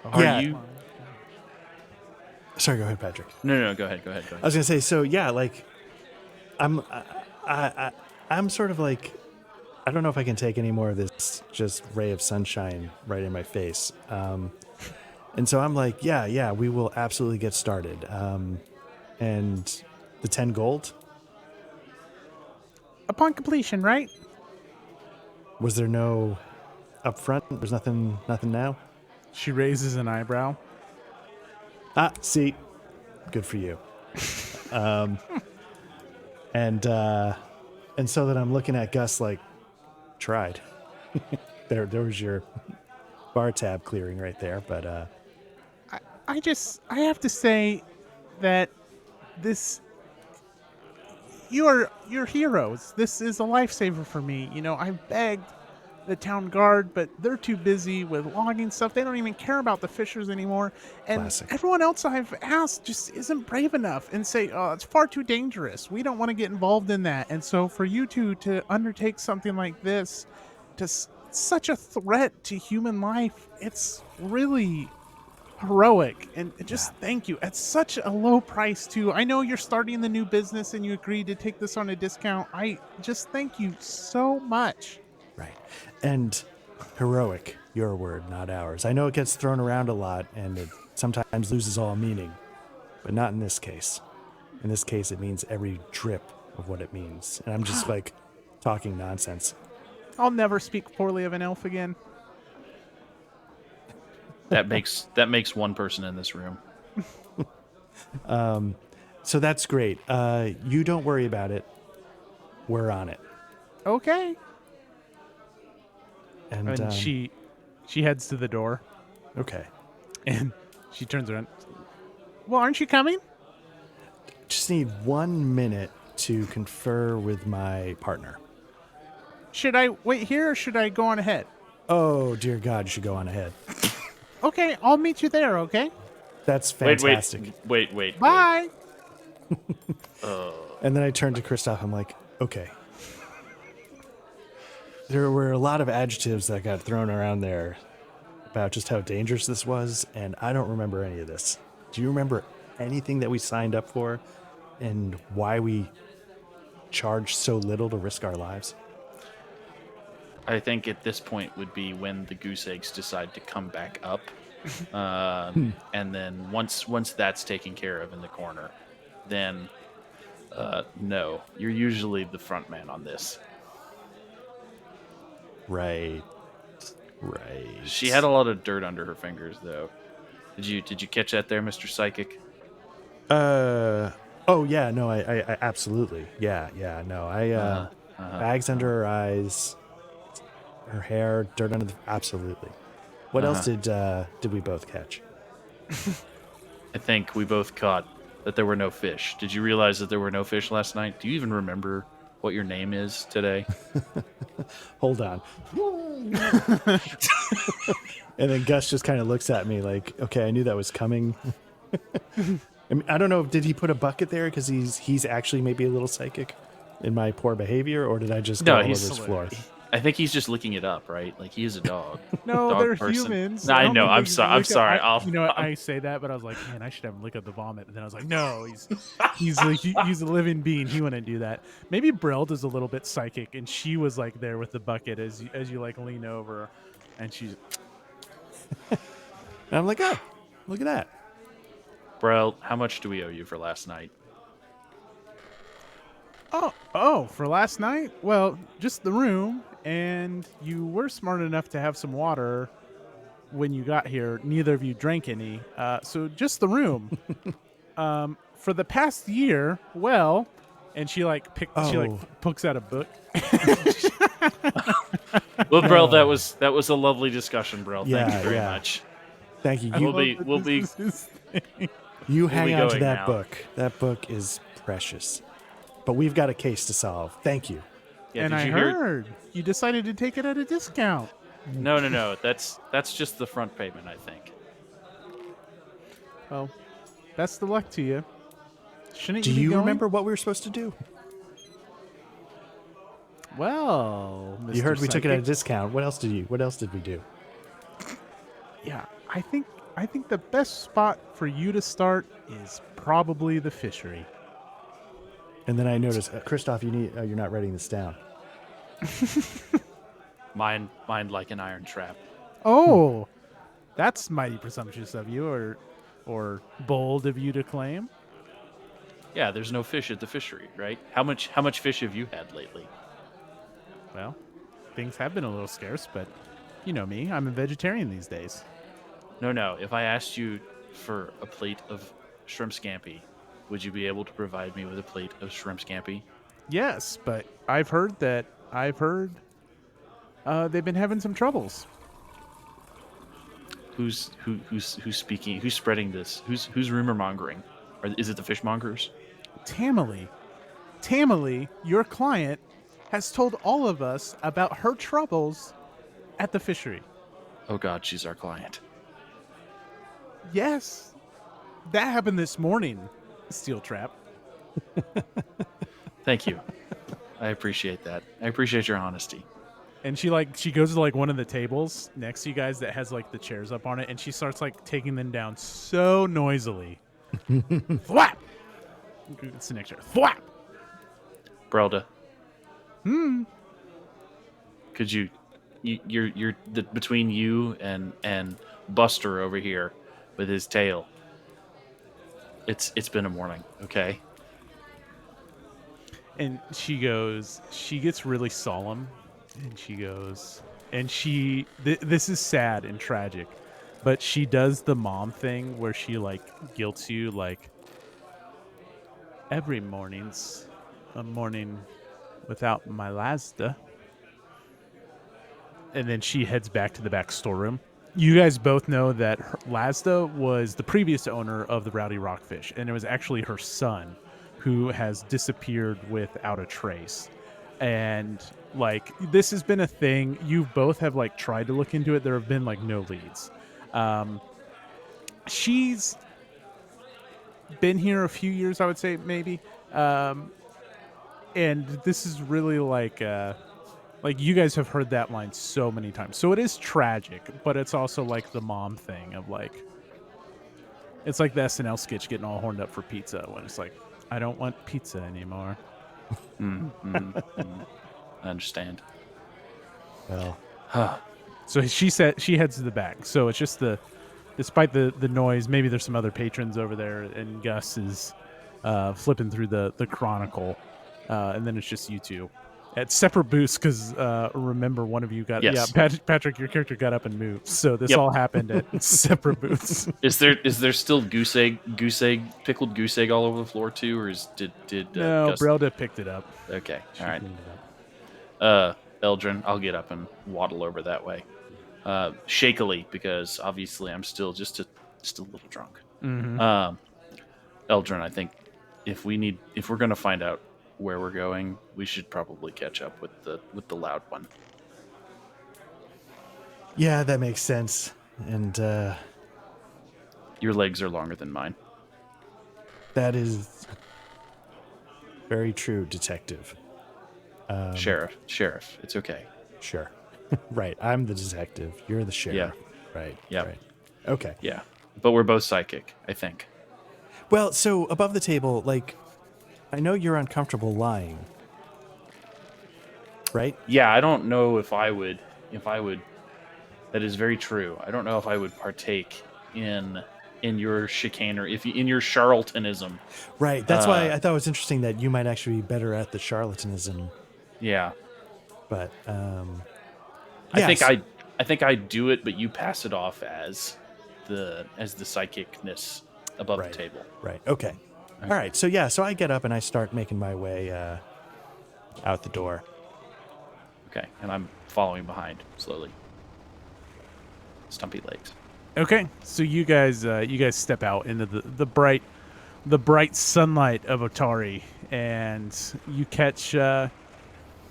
Are Yeah. you? Sorry, go ahead, Patrick. No. Go ahead. I was gonna say, so yeah, like, I'm sort of like, I don't know if I can take any more of this just ray of sunshine right in my face. And so I'm like, yeah, we will absolutely get started. And the 10 gold, Upon completion, right? was there no upfront? There's nothing now? She raises an eyebrow. See, good for you. And so that I'm looking at Gus like, tried. there was your bar tab clearing right there, but I have to say that you're heroes. This is a lifesaver for me. You know, I've begged the town guard, but they're too busy with logging stuff. They don't even care about the fishers anymore. And Classic. everyone else I've asked just isn't brave enough and say, "Oh, it's far too dangerous. We don't want to get involved in that." And so for you two to undertake something like this, such a threat to human life, it's really heroic, and just thank you at such a low price too. I know you're starting the new business and you agreed to take this on a discount. I just thank you so much. right. And heroic, your word, not ours. I know it gets thrown around a lot and it sometimes loses all meaning, but not in this case. In this case, it means every drip of what it means. And I'm just like talking nonsense. I'll never speak poorly of an elf again. That makes one person in this room. So that's great. You don't worry about it. We're on it. Okay. And she heads to the door okay. and she turns around. Well, aren't you coming? Just need 1 minute to confer with my partner. Should I wait here or should I go on ahead? Oh, dear God, you should go on ahead. Okay, I'll meet you there, okay? That's fantastic. Wait. Bye. And then I turned to Christoph. I'm like, okay. There were a lot of adjectives that got thrown around there about just how dangerous this was, and I don't remember any of this. Do you remember anything that we signed up for and why we charged so little to risk our lives? I think at this point would be when the goose eggs decide to come back up, and then once that's taken care of in the corner, then no, you're usually the front man on this. Right. She had a lot of dirt under her fingers, though. Did you catch that there, Mr. Psychic? Oh yeah, no, I absolutely. Yeah, no, bags under her eyes, her hair, dirt under the, absolutely. What else did we both catch? I think we both caught that there were no fish. Did you realize that there were no fish last night? Do you even remember what your name is today? Hold on. And then Gus just kind of looks at me like, okay, I knew that was coming. I mean, I don't know. Did he put a bucket there because he's actually maybe a little psychic in my poor behavior, or did I just go all over his floor? I think he's just licking it up, right? Like he is a dog. No, dog they're person. humans. No, I know. I'm sorry. I'm sorry. I say that, but I was like, man, I should have him lick up the vomit. And then I was like, no, he's a living being. He wouldn't do that. Maybe Breld is a little bit psychic, and she was like there with the bucket as you like lean over, and she's. And I'm like, oh, look at that. Breld, how much do we owe you for last night? Oh, for last night? Well, just the room, and you were smart enough to have some water when you got here. Neither of you drank any, so just the room. For the past year, well, and she pokes out a book. Well, Breld, that was a lovely discussion, Breld. Thank you very much. Thank you. You hang on to that book. That book is precious. But we've got a case to solve. Thank you. Yeah, and I heard you decided to take it at a discount. No. That's just the front payment, I think. Well, best of luck to you. Shouldn't do you be you going? remember what we were supposed to do? Well, Mr. You heard we Psychic, took it at a discount. What else did we do? Yeah, I think the best spot for you to start is probably the fishery. And then I noticed, Christoph, you're not writing this down. Mind like an iron trap. Oh, that's mighty presumptuous of you, or bold of you to claim. Yeah, there's no fish at the fishery, right? How much fish have you had lately? Well, things have been a little scarce, but you know me, I'm a vegetarian these days. No. If I asked you for a plate of shrimp scampi, would you be able to provide me with a plate of shrimp scampi? Yes, but I've heard they've been having some troubles. Who's speaking? Who's spreading this? Who's rumor mongering? Or is it the fishmongers? Tamily, your client, has told all of us about her troubles at the fishery. Oh God, she's our client. Yes, that happened this morning. Steel trap. Thank you. I appreciate that. I appreciate your honesty. And she goes to one of the tables next to you guys that has the chairs up on it, and she starts taking them down so noisily. Thwap! It's the next chair. Thwap! Brelda. Could you're between you and Buster over here with his tail. It's been a morning, okay? And she gets really solemn, and she goes, and this is sad and tragic, but she does the mom thing where she guilts you every morning's a morning without my Lazda. And then she heads back to the back storeroom. You guys both know that Lazda was the previous owner of the Rowdy Rockfish, and it was actually her son who has disappeared without a trace. And this has been a thing. You both have tried to look into it. There have been no leads. She's been here a few years, I would say, maybe. And this is really you guys have heard that line so many times. So it is tragic, but it's also the mom thing of it's like the SNL sketch getting all horned up for pizza when it's I don't want pizza anymore. I understand. Well, so she heads to the back. So it's just despite the noise, maybe there's some other patrons over there, and Gus is flipping through the Chronicle, and then it's just you two. At separate boosts, because remember, one of you got Yes. Patrick, your character got up and moved, so this Yep. all happened at separate booths. Is there still pickled goose egg all over the floor too, or did No, Gus? Brelda picked it up. Okay, She all right. cleaned it up. Eldrin, I'll get up and waddle over that way, shakily, because obviously I'm still just a little drunk. Mm-hmm. Eldrin, I think if we're gonna find out where we're going, we should probably catch up with the loud one. Yeah, that makes sense. And Your legs are longer than mine. that is very true, detective. Sheriff, it's okay. Sure. Right. I'm the detective. You're the sheriff. Yeah. Right. Yeah. Right. Okay. Yeah, but we're both psychic, I think. Well, so above the table, like, I know you're uncomfortable lying. Right? Yeah, I don't know if I would. That is very true. I don't know if I would partake in your chicane or in your charlatanism. Right. That's why I thought it was interesting that you might actually be better at the charlatanism. Yeah. But I think I do it, but you pass it off as the psychicness above the table. Right. Okay. All right. So yeah. So I get up and I start making my way out the door. Okay, and I'm following behind slowly. Stumpy legs. Okay, so you guys step out into the bright sunlight of Otari, and you catch.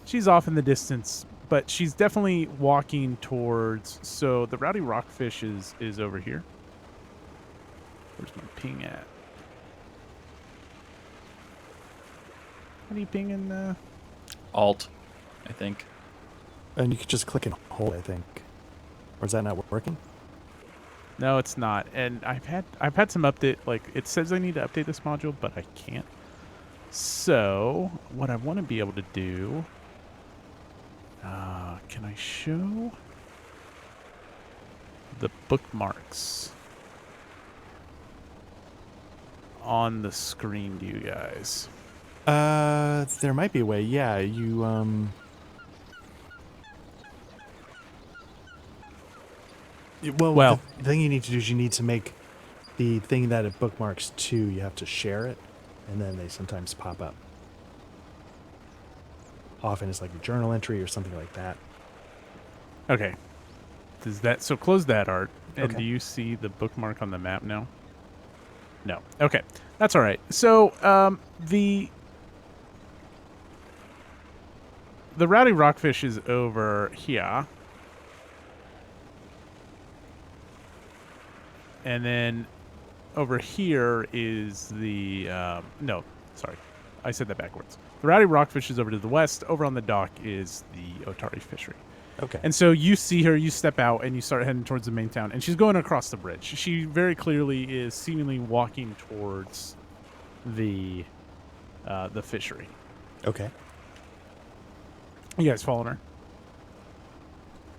She's off in the distance, but she's definitely walking towards. So the rowdy rockfish is over here. Where's my ping at? What are you pinging? Alt, I think. And you could just click and hold, I think. Or is that not working? No, it's not. And I've had some update. Like, it says I need to update this module, but I can't. So what I want to be able to do. Can I show the bookmarks on the screen to you guys? There might be a way. Yeah, you Well, the thing you need to do is you need to make the thing that it bookmarks to, you have to share it, and then they sometimes pop up. Often it's like a journal entry or something like that. Okay. So close that, Art. And Okay. do you see the bookmark on the map now? No. Okay. That's all right. So the rowdy rockfish is over here. And then over here is the no, sorry, I said that backwards. The rowdy rockfish is over to the west. Over on the dock is the Otari fishery. Okay. And so you see her, you step out, and you start heading towards the main town. And she's going across the bridge. She very clearly is seemingly walking towards the fishery. Okay. You guys following her?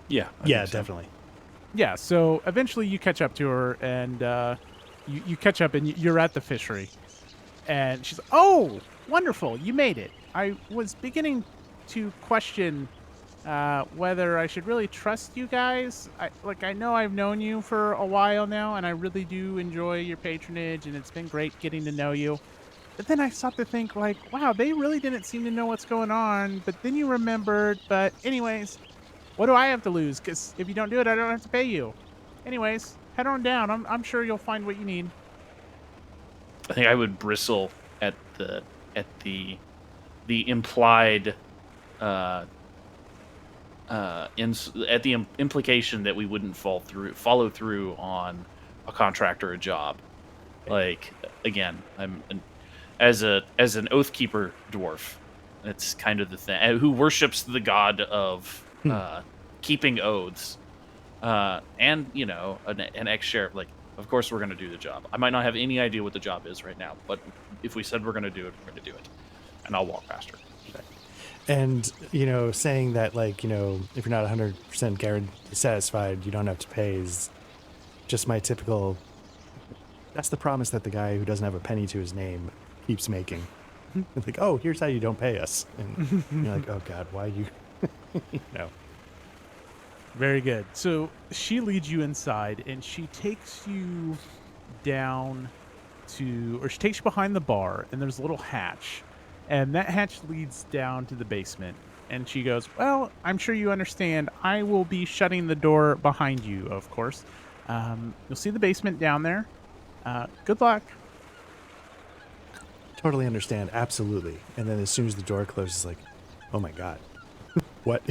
Yeah. Yeah, definitely. Yeah, so eventually you catch up to her, and you catch up, and you're at the fishery. And she's like, oh, wonderful, you made it. I was beginning to question whether I should really trust you guys. I know I've known you for a while now, and I really do enjoy your patronage, and it's been great getting to know you. But then I stopped to think, like, wow, they really didn't seem to know what's going on. But then you remembered. But anyways, what do I have to lose? Because if you don't do it, I don't have to pay you. Anyways, head on down. I'm sure you'll find what you need. I think I would bristle at the implied at the implication that we wouldn't follow through on a contract or a job. Like, again, as an Oathkeeper dwarf, that's kind of the thing, who worships the god of keeping oaths, and an ex-sheriff. Like, of course we're going to do the job. I might not have any idea what the job is right now, but if we said we're going to do it, we're going to do it, and I'll walk past her. And, saying that, like, if you're not 100% satisfied, you don't have to pay is just my typical, that's the promise that the guy who doesn't have a penny to his name keeps making. Like, oh, here's how you don't pay us. And you're like, oh God, why you? No. Very good. So she leads you inside, and she takes you down or she takes you behind the bar, and there's a little hatch, and that hatch leads down to the basement. And she goes, well, I'm sure you understand. I will be shutting the door behind you, of course. You'll see the basement down there. Good luck. Totally understand. Absolutely. And then as soon as the door closes, like, oh my God, what?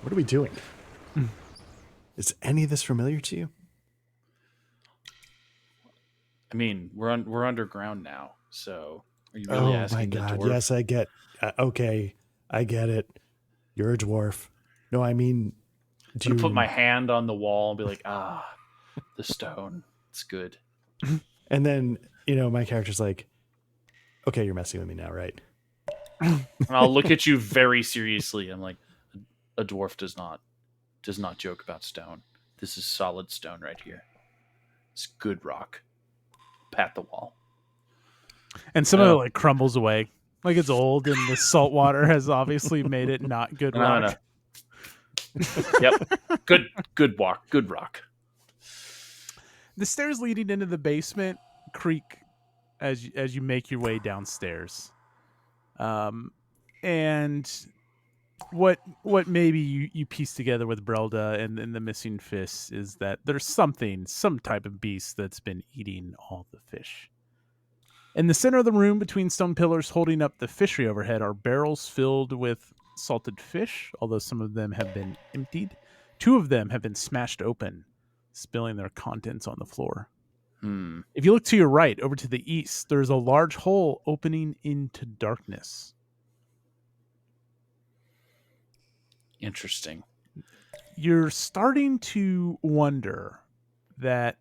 What are we doing? Is any of this familiar to you? I mean, we're underground now, so are you really asking the dwarf? Yes, I get. Okay, I get it. You're a dwarf. No, I mean, I'm gonna put my hand on the wall and be like, the stone. It's good. And then my character's like, okay, you're messing with me now, right? And I'll look at you very seriously. I'm like, a dwarf does not joke about stone. This is solid stone right here. It's good rock. Pat the wall. And some of it like crumbles away. Like it's old and the salt water has obviously made it not good rock. Yep. Good rock. The stairs leading into the basement creak as you make your way downstairs. And what maybe you piece together with Brelda and the missing fish is that there's some type of beast that's been eating all the fish. In the center of the room, between stone pillars holding up the fishery overhead, are barrels filled with salted fish, although some of them have been emptied. 2 of them have been smashed open, spilling their contents on the floor. If you look to your right, over to the east, there's a large hole opening into darkness. Interesting. You're starting to wonder that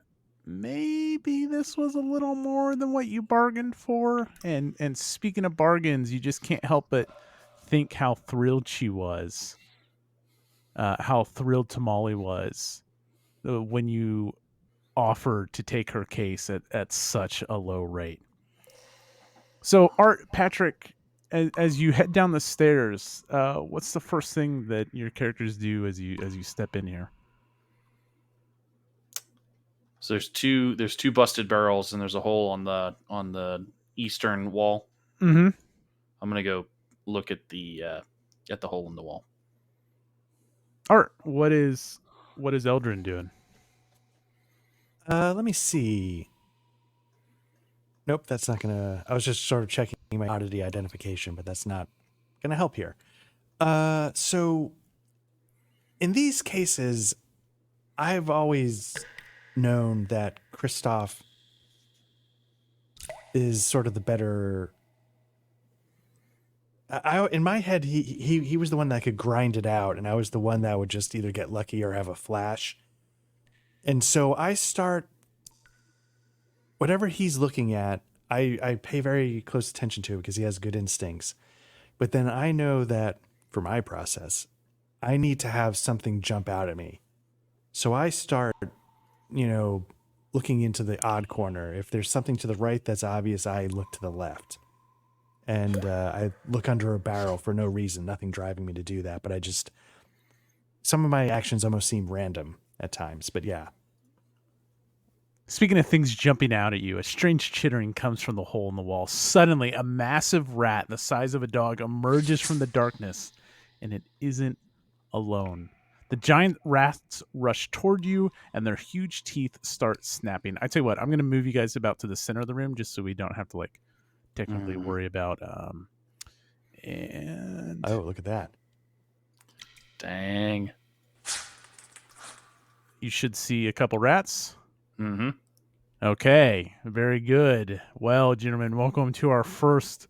maybe this was a little more than what you bargained for. And speaking of bargains, you just can't help but think how thrilled she was, how thrilled Tamale was when you offered to take her case at such a low rate. So, Patrick, as you head down the stairs, what's the first thing that your characters do as you step in here? So there's two busted barrels and there's a hole on the eastern wall. Mm-hmm. I'm gonna go look at the hole in the wall. Art, what is Eldrin doing? Let me see. Nope, that's not gonna. I was just sort of checking my oddity identification, but that's not gonna help here. So in these cases, I've always known that Christoph is sort of the better. In my head, he was the one that could grind it out, and I was the one that would just either get lucky or have a flash. And so I start whatever he's looking at. I pay very close attention to it because he has good instincts. But then I know that for my process, I need to have something jump out at me. So I start, looking into the odd corner. If there's something to the right that's obvious, I look to the left. And I look under a barrel for no reason, nothing driving me to do that. But some of my actions almost seem random at times. But yeah. Speaking of things jumping out at you, a strange chittering comes from the hole in the wall. Suddenly, a massive rat the size of a dog emerges from the darkness, and it isn't alone. The giant rats rush toward you, and their huge teeth start snapping. I tell you what, I'm going to move you guys about to the center of the room just so we don't have to technically worry about. And oh, look at that! Dang! You should see a couple rats. Mm-hmm. Okay, very good. Well, gentlemen, welcome to our first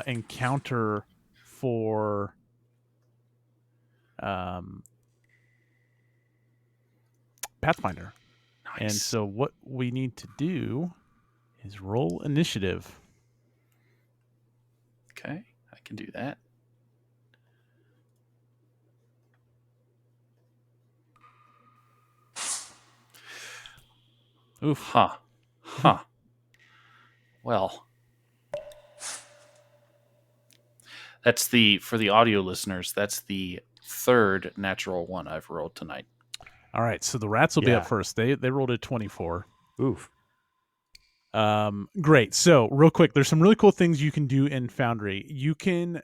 encounter for Pathfinder. Nice. And so what we need to do is roll initiative. Okay, I can do that. Oof. Huh. Well, That's for the audio listeners, that's the third natural one I've rolled tonight. All right, so the rats will be up first. They rolled a 24. Oof. Great. So real quick, there's some really cool things you can do in Foundry. You can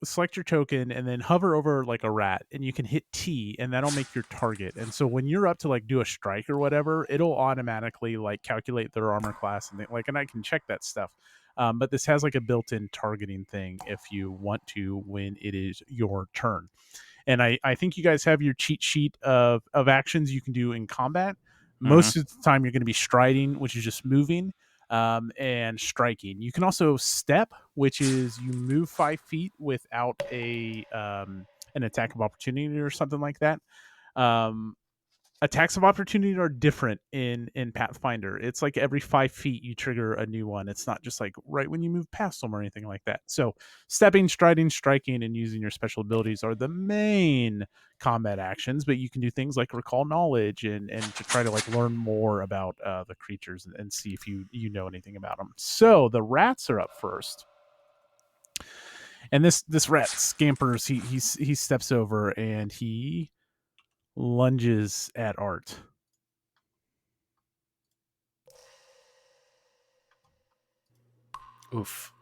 select your token and then hover over like a rat, and you can hit T, and that'll make your target. And so when you're up to like do a strike or whatever, it'll automatically like calculate their armor class and and I can check that stuff. But this has like a built-in targeting thing if you want to when it is your turn. And I think you guys have your cheat sheet of actions you can do in combat. Most of the time, you're going to be striding, which is just moving, and striking. You can also step, which is you move 5 feet without an attack of opportunity or something like that. Attacks of opportunity are different in Pathfinder. It's like every 5 feet you trigger a new one. It's not just like right when you move past them or anything like that. So stepping, striding, striking, and using your special abilities are the main combat actions, but you can do things like recall knowledge and to try to like learn more about the creatures and see if you know anything about them. So the rats are up first. And this rat scampers, he steps over and he lunges at Art. Oof.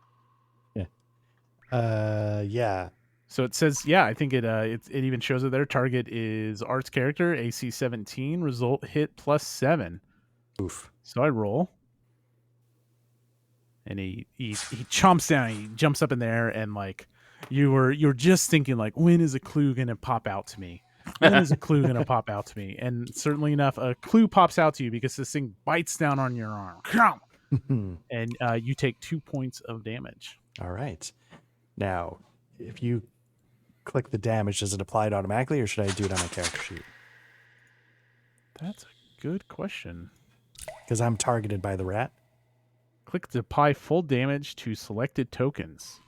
Yeah. So it says, I think it even shows that their target is Art's character, AC 17, result hit +7. Oof. So I roll. And he chomps down, he jumps up in there, and like you're just thinking like, when is a clue gonna pop out to me? When is a clue going to pop out to me? And certainly enough, a clue pops out to you because this thing bites down on your arm. And you take 2 points of damage. All right. Now, if you click the damage, does it apply it automatically, or should I do it on my character sheet? That's a good question. Because I'm targeted by the rat. Click to apply full damage to selected tokens.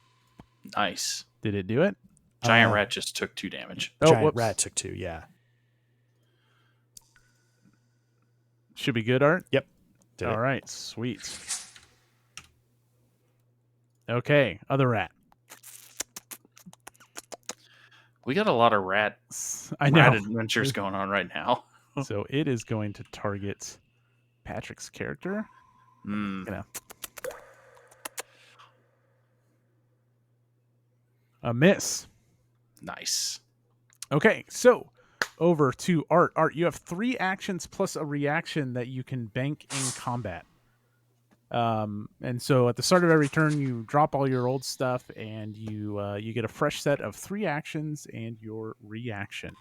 Nice. Did it do it? Giant rat just took 2 damage. Giant rat took 2, yeah. Should be good, Art? Yep. All right, sweet. Okay, other rat. We got a lot of rat adventures going on right now. So it is going to target Patrick's character. A miss. Nice. Okay, so over to Art. Art, you have 3 actions plus a reaction that you can bank in combat. And so at the start of every turn, you drop all your old stuff, and you get a fresh set of 3 actions and your reaction.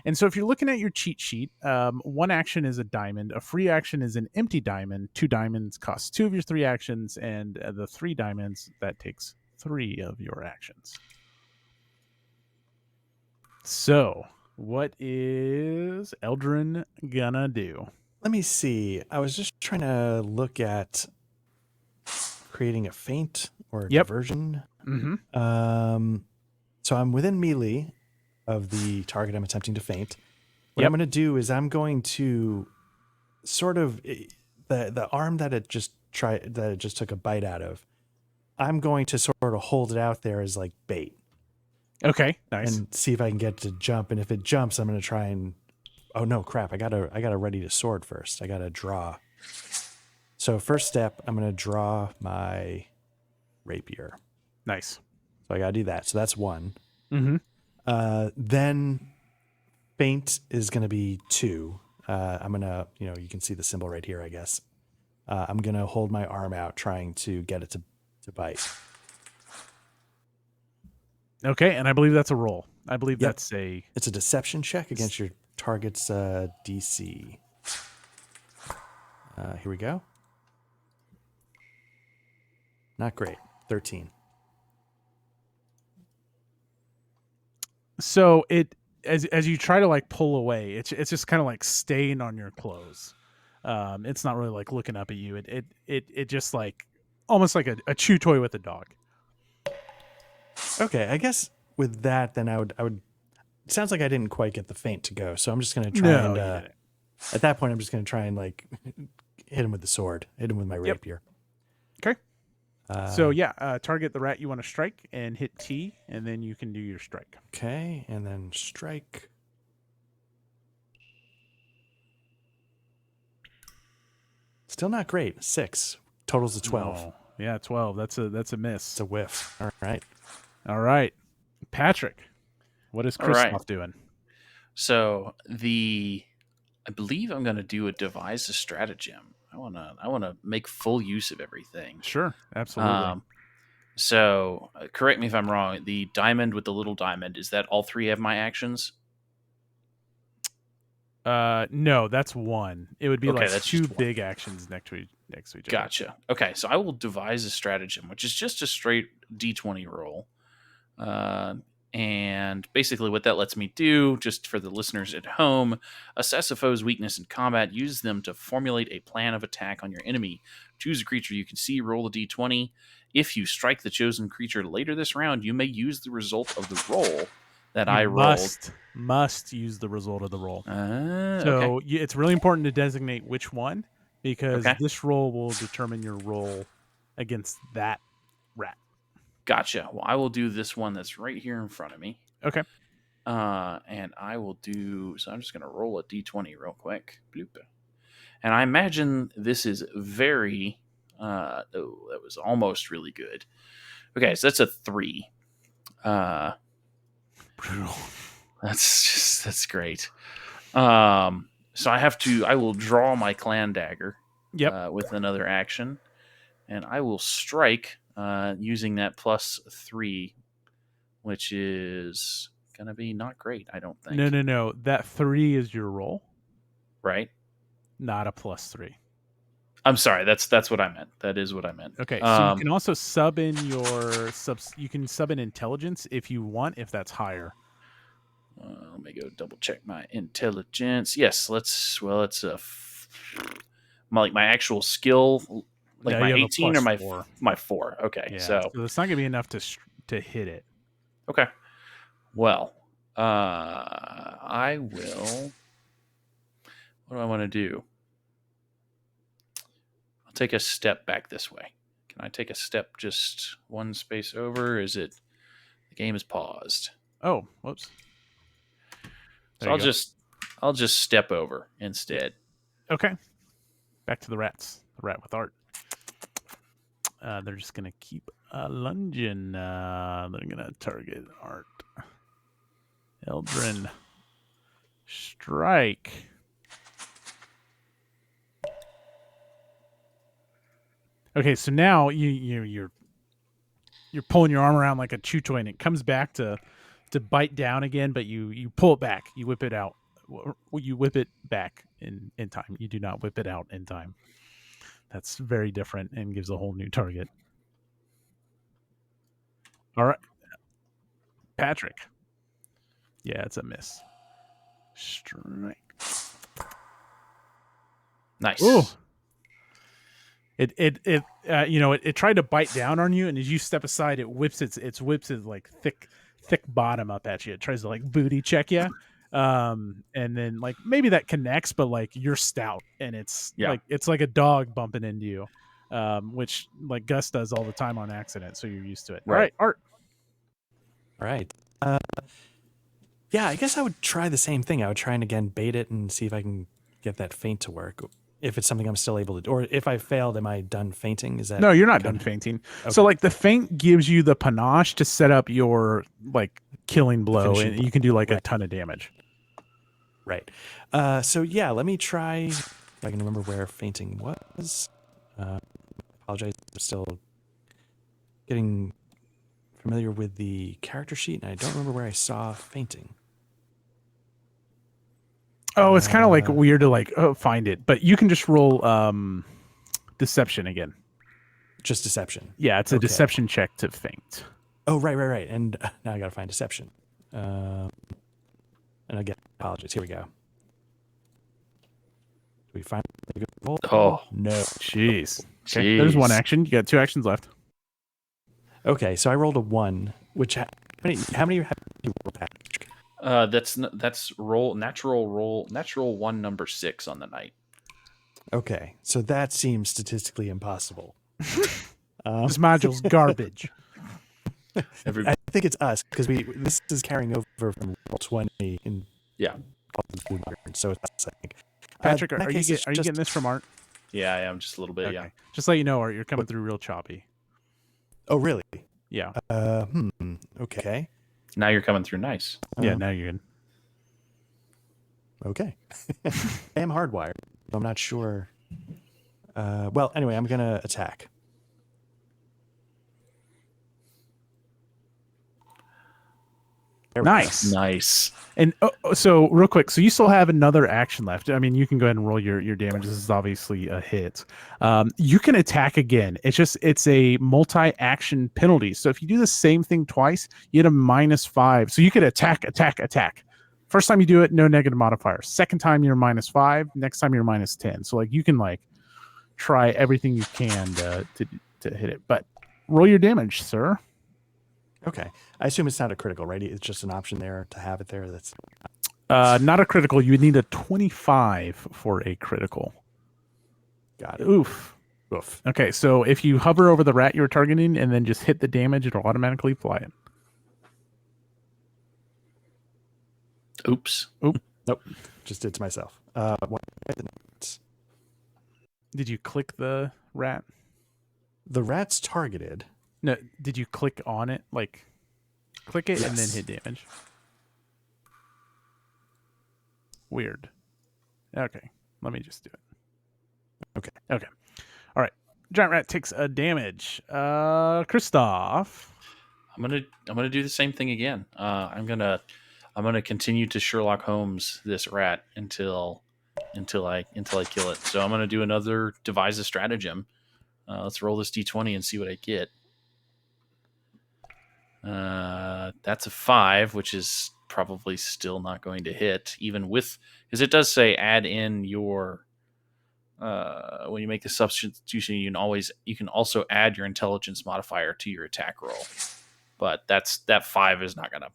And so if you're looking at your cheat sheet, 1 action is a diamond, a free action is an empty diamond, 2 diamonds costs 2 of your 3 actions, and the 3 diamonds, that takes 3 of your actions. So, what is Eldrin gonna do? Let me see. I was just trying to look at creating a feint or a diversion. So I'm within melee of the target I'm attempting to feint. What I'm going to do is I'm going to sort of the arm that it just took a bite out of. I'm going to sort of hold it out there as like bait. Okay, nice. And see if I can get it to jump. And if it jumps, I'm going to try and... Oh, no, crap. I gotta ready to sword first. I got to draw. So first step, I'm going to draw my rapier. Nice. So I got to do that. So that's 1. Mm-hmm. Then feint is going to be 2. I'm going to, you can see the symbol right here, I guess. I'm going to hold my arm out trying to get it to bite. Okay, and I believe that's a roll. I believe that's a... It's a deception check against your target's DC. Here we go. Not great. 13. So as you try to like pull away, it's just kind of like staying on your clothes. It's not really like looking up at you. It just like almost like a chew toy with a dog. Okay, I guess with that, then I would. It sounds like I didn't quite get the feint to go, so I'm just going to try at that point, I'm just going to try and like hit him with the sword, hit him with my rapier. Okay. So yeah, target the rat you want to strike and hit T, and then you can do your strike. Okay, and then strike. Still not great. 6. Totals of 12. Oh, yeah, 12. That's a miss. It's a whiff. All right. All right, Patrick, what is All right. Christoph doing? So I believe I'm going to do a devise a stratagem. I want to make full use of everything. Sure, absolutely. So correct me if I'm wrong. The diamond with the little diamond, is that all 3 of my actions? No, that's 1. It would be Okay, like that's 2 just 1. big actions next to each other. Gotcha. Okay, so I will devise a stratagem, which is just a straight D20 roll. And basically what that lets me do, just for the listeners at home, assess a foe's weakness in combat, use them to formulate a plan of attack on your enemy. Choose a creature you can see, roll a D20. If you strike the chosen creature later this round, you may use the result of the roll that I rolled. Must use the result of the roll. Okay. So it's really important to designate which one, because this roll will determine your roll against that rat. Gotcha. Well, I will do this one that's right here in front of me. Okay. And I will do... So I'm just going to roll a D20 real quick. Bloop. And I imagine this is very... that was almost really good. Okay, so that's a 3. That's great. So I will draw my clan dagger. Yep. With another action, and I will strike using that +3, which is gonna be not great. I don't think. No. That 3 is your roll, right? Not a +3. I'm sorry. That's what I meant. That is what I meant. Okay. So you can also sub in your You can sub in intelligence if you want, if that's higher. Let me go double check my intelligence. Yes. It's my actual skill, like my 18 or my 4. Okay. Yeah, so it's not gonna be enough to hit it. Okay. Well, I will. What do I want to do? I'll take a step back this way. Can I take a step just one space over? Is it? The game is paused. Oh, whoops. So I'll just step over instead. Okay. Back to the rats. The rat with art. They're just gonna keep lunging. They're gonna target Art. Eldrin. Strike. Okay, so now you're pulling your arm around like a chew toy, and it comes back to bite down again, but you pull it back. You whip it out. You whip it back in time. You do not whip it out in time. That's very different and gives a whole new target. All right. Patrick. Yeah, it's a miss. Strike. Nice. Ooh. It tried to bite down on you, and as you step aside, it whips its like thick bottom up at you. It tries to like booty check you. And then like maybe that connects, but like you're stout, and it's like a dog bumping into you, which like Gus does all the time on accident, so you're used to it. Right. All right, Art. All right. Yeah, I guess I would try the same thing. I would try and again bait it and see if I can get that feint to work. If it's something I'm still able to do, or if I failed, am I done fainting? Is that no? You're not done fainting. Okay. So like the feint gives you the panache to set up your like killing blow, and you can do like a ton of damage. Right. So yeah, let me try. If I can remember where fainting was. Apologize. I'm still getting familiar with the character sheet, and I don't remember where I saw fainting. Oh, it's kind of like weird to like find it, but you can just roll deception again. Just deception. Yeah, it's a deception check to feint. Oh, right. And now I got to find deception. And again, apologies. Here we go. Do we find a good roll? Oh no! Jeez. Okay, there's one action. You got 2 actions left. Okay, so I rolled a 1. Which how many have you rolled, Patrick? That's natural 1 number 6 on the night. Okay, so that seems statistically impossible. This module's garbage. I think it's us because this is carrying over from Roll20 in so it's us, I think. Patrick, are you getting this from Art? Yeah, I am just a little bit. Okay. Yeah, just let you know, Art, you're coming through real choppy. Oh, really? Yeah. Okay. now you're coming through nice. Yeah, now you're good. Okay. I am hardwired. I'm not sure. Well, anyway, I'm gonna attack. Nice. And so real quick, so you still have another action left. I mean, you can go ahead and roll your damage. This is obviously a hit. You can attack again. It's a multi-action penalty. So if you do the same thing twice, you get a -5. So you could attack. First time you do it, no negative modifier. Second time you're -5. Next time you're -10. So like you can like try everything you can to hit it. But roll your damage, sir. Okay. I assume it's not a critical, right? It's just an option there to have it there. That's not a critical. You would need a 25 for a critical. got it. Oof. Okay, so if you hover over the rat you were targeting and then just hit the damage, it'll automatically fly it. Oops. Oop. Nope. Just did it to myself. Did you click the rat? The rat's targeted. No, did you click on it? Like, click it and then Yes. hit damage. Weird. Okay, let me just do it. Okay. All right. Giant rat takes a damage. Christoph. I'm gonna do the same thing again. I'm gonna continue to Sherlock Holmes this rat until I kill it. So I'm gonna do another devise a stratagem. Let's roll this d20 and see what I get. That's a 5, which is probably still not going to hit, even with, because it does say add in your when you make the substitution, you can also add your intelligence modifier to your attack roll. But that 5 is not gonna.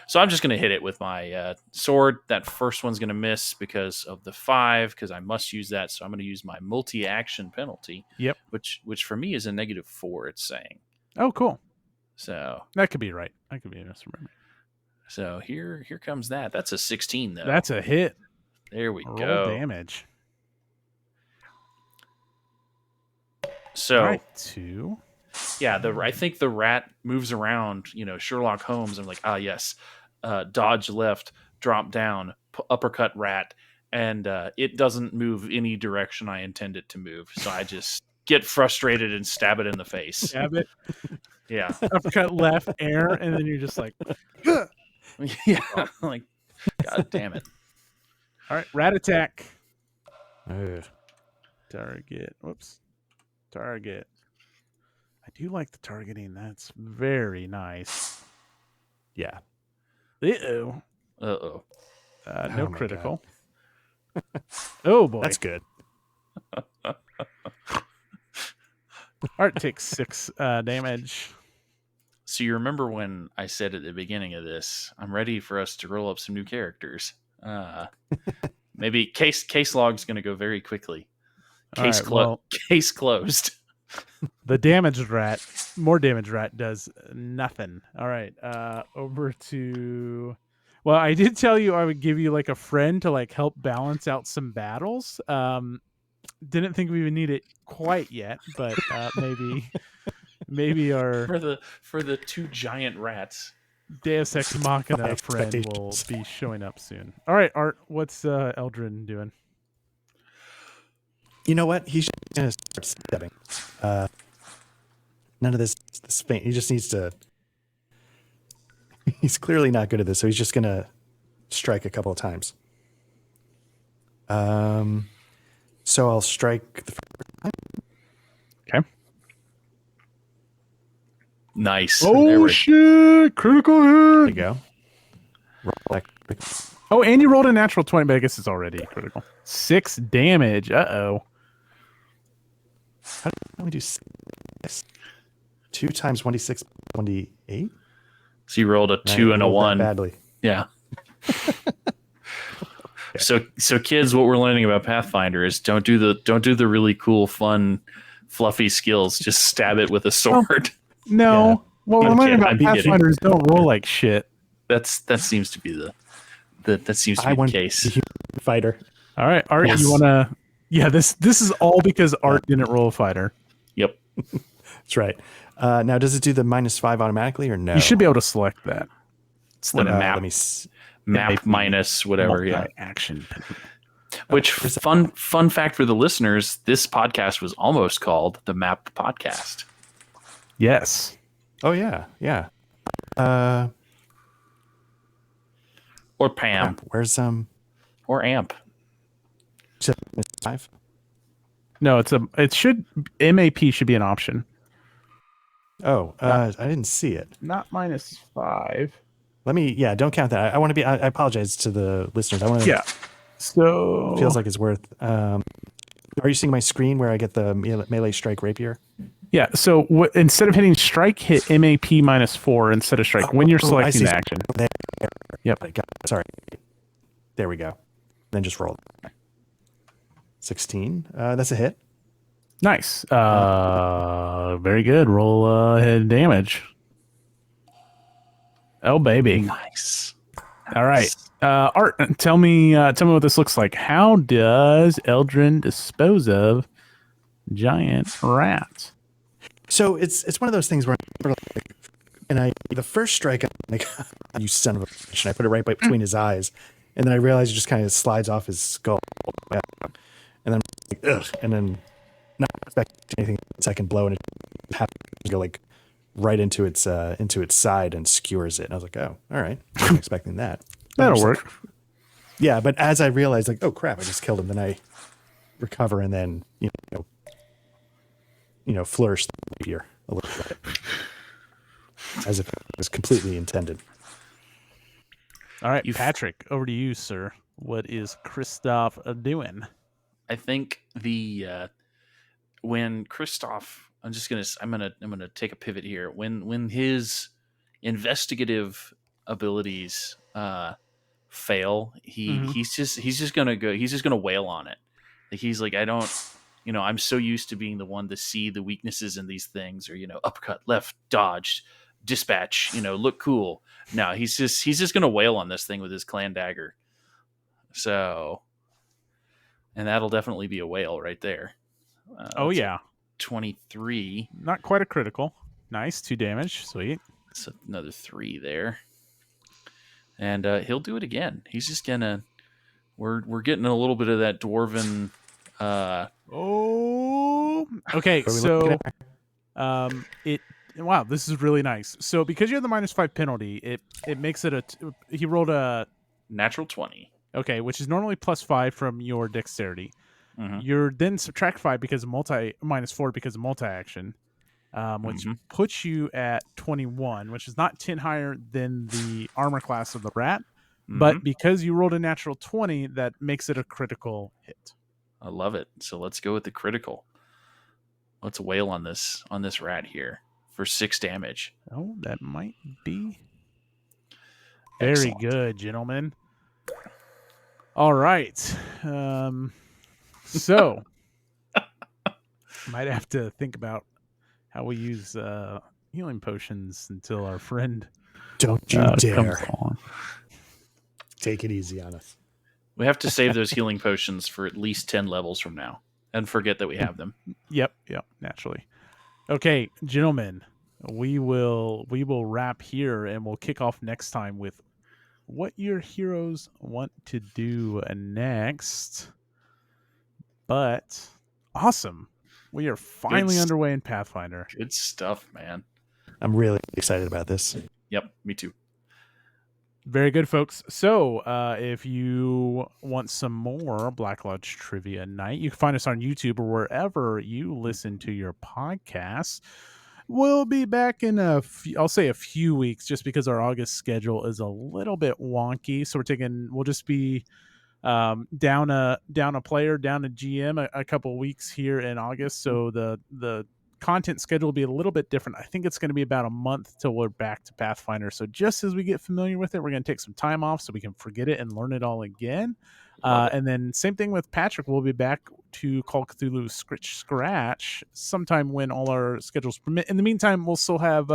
So I'm just gonna hit it with my sword. That first one's gonna miss because of the 5, because I must use that. So I'm gonna use my multi-action penalty. Yep. Which for me is a -4. It's saying. Oh, cool. So That could be right. I could be misremembering. So here comes that. That's a 16 though. That's a hit. There we Roll go. damage. So All right, 2. yeah, I think the rat moves around. Sherlock Holmes. I'm like, yes, dodge left, drop down, uppercut rat, and it doesn't move any direction I intend it to move. So I just get frustrated and stab it in the face. Stab it. Yeah. Uppercut left, air, and then you're just like, Yeah. Like, God damn it. all right, rat attack. Ugh. Target. Whoops. Target. I do like the targeting. That's very nice. Yeah. Uh-oh. Uh-oh. No Oh my critical. Oh, boy. That's good. Art takes 6 damage. So you remember when I said at the beginning of this, I'm ready for us to roll up some new characters. Maybe case log's going to go very quickly. Case closed. The damaged rat, more damaged rat does nothing. All right, over to. Well, I did tell you I would give you like a friend to like help balance out some battles. Didn't think we would need it quite yet, but maybe our for the 2 giant rats. Deus Ex Machina friend will be showing up soon. All right, Art, what's Eldrin doing? You know what? He's just gonna start stepping. None of this faint. He just needs to. He's clearly not good at this, so he's just gonna strike a couple of times. So I'll strike the first time. Okay. Nice. Oh shit! Critical hit. There you go. Roll back. Oh, and you rolled a natural 20, but I guess it's already critical. 6 damage. Uh-oh. How do we do 6? 2 times 1d6, 28? So you rolled a 2 and a 1. Badly. Yeah. So kids, what we're learning about Pathfinder is don't do the really cool fun fluffy skills. Just stab it with a sword. No. Yeah. Well, I'm I'm kidding, about I'm kidding. Pathfinders don't roll like shit. That seems to be the case. Fighter. All right, Art, Yes. you want to... Yeah, this is all because Art didn't roll a fighter. Yep. That's right. Now, does it do the -5 automatically or no? You should be able to select that. It's the map Let me map minus whatever. Yeah. Action. Which fun fact for the listeners, this podcast was almost called the Map Podcast. Yes. Oh yeah, yeah. Or Pam. Where's Or Amp. 5? No, MAP should be an option. Oh, I didn't see it. Not -5. Let me. Yeah, don't count that. I want to be. I apologize to the listeners. I want to. Yeah. So Feels like it's worth. Are you seeing my screen where I get the melee strike rapier? Yeah. So instead of hitting strike, hit MAP -4 instead of strike when you're selecting the action. There. Yep. Sorry. There we go. Then just roll. 16. That's a hit. Nice. Very good. Roll head damage. Oh baby. Nice. All right. Art, tell me what this looks like. How does Eldrin dispose of giant rats? So it's one of those things where the first strike, I'm like, you son of a bitch, and I put it right between his eyes, and then I realized it just kind of slides off his skull, and then I'm like, ugh, and then not expecting anything, second blow, and it happens to go like right into its side and skewers it. And I was like, oh, all right, I'm expecting that. That'll work. Yeah, but as I realized, like, oh crap, I just killed him. Then I recover and then flourish the rapier a little bit, as if it was completely intended. All right, Patrick, over to you, sir. What is Christoph doing? I think when Christoph, I'm gonna take a pivot here. When his investigative abilities fail, he's just gonna wail on it. Like he's like, I don't, I'm so used to being the one to see the weaknesses in these things, or uppercut, left, dodge, dispatch, look cool. No, he's just gonna wail on this thing with his clan dagger. So, and that'll definitely be a wail right there. Oh yeah, 23. Not quite a critical. Nice, 2 damage. Sweet. So another 3 there. And he'll do it again. He's just gonna. We're getting a little bit of that dwarven. Okay. So, wow, this is really nice. So because you have the -5 penalty, it makes it he rolled a natural 20. Okay, which is normally +5 from your dexterity. Mm-hmm. You're then subtract 5 because of -4 because of multi-action, which puts you at 21, which is not 10 higher than the armor class of the rat. But because you rolled a natural 20, that makes it a critical hit. I love it. So let's go with the critical. Let's wail on this rat here for 6 damage. Oh, that might be very Excellent. good, gentlemen. All right. So might have to think about how we use healing potions until our friend Don't you comes dare on. take it easy on us. We have to save those healing potions for at least 10 levels from now and forget that we have them. Yep, naturally. Okay, gentlemen, we will wrap here and we'll kick off next time with what your heroes want to do next. But awesome. We are finally underway in Pathfinder. Good stuff, man. I'm really excited about this. Yep, me too. Very good, folks. So if you want some more Black Lodge Trivia Night, you can find us on YouTube or wherever you listen to your podcasts. We'll be back in I'll say a few weeks, just because our August schedule is a little bit wonky. So we'll just be down a player, down a GM a couple weeks here in August. So the content schedule will be a little bit different. I think it's going to be about a month till we're back to Pathfinder. So just as we get familiar with it, we're going to take some time off so we can forget it and learn it all again. Love it. And then same thing with Patrick. We'll be back to Call Cthulhu Scratch sometime when all our schedules permit. In the meantime, we'll still have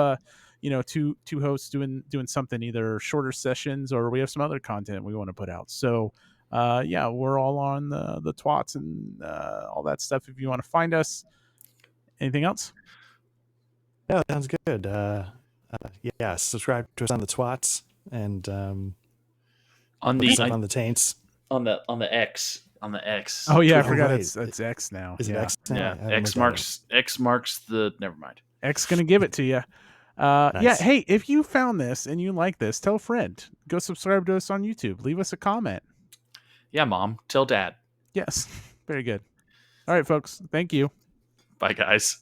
two hosts doing something, either shorter sessions or we have some other content we want to put out. So we're all on the twats and all that stuff if you want to find us. Anything else? Yeah, that sounds good. Subscribe to us on the twats and on on the taints. On the X. Oh yeah, I Twitter. forgot Right. it's X now. Is it X now? Yeah, I haven't X marks the. Never mind. X gonna give it to you. Nice. Yeah, hey, if you found this and you like this, tell a friend. Go subscribe to us on YouTube. Leave us a comment. Yeah, Mom. Tell Dad. Yes, very good. All right, folks. Thank you. Bye, guys.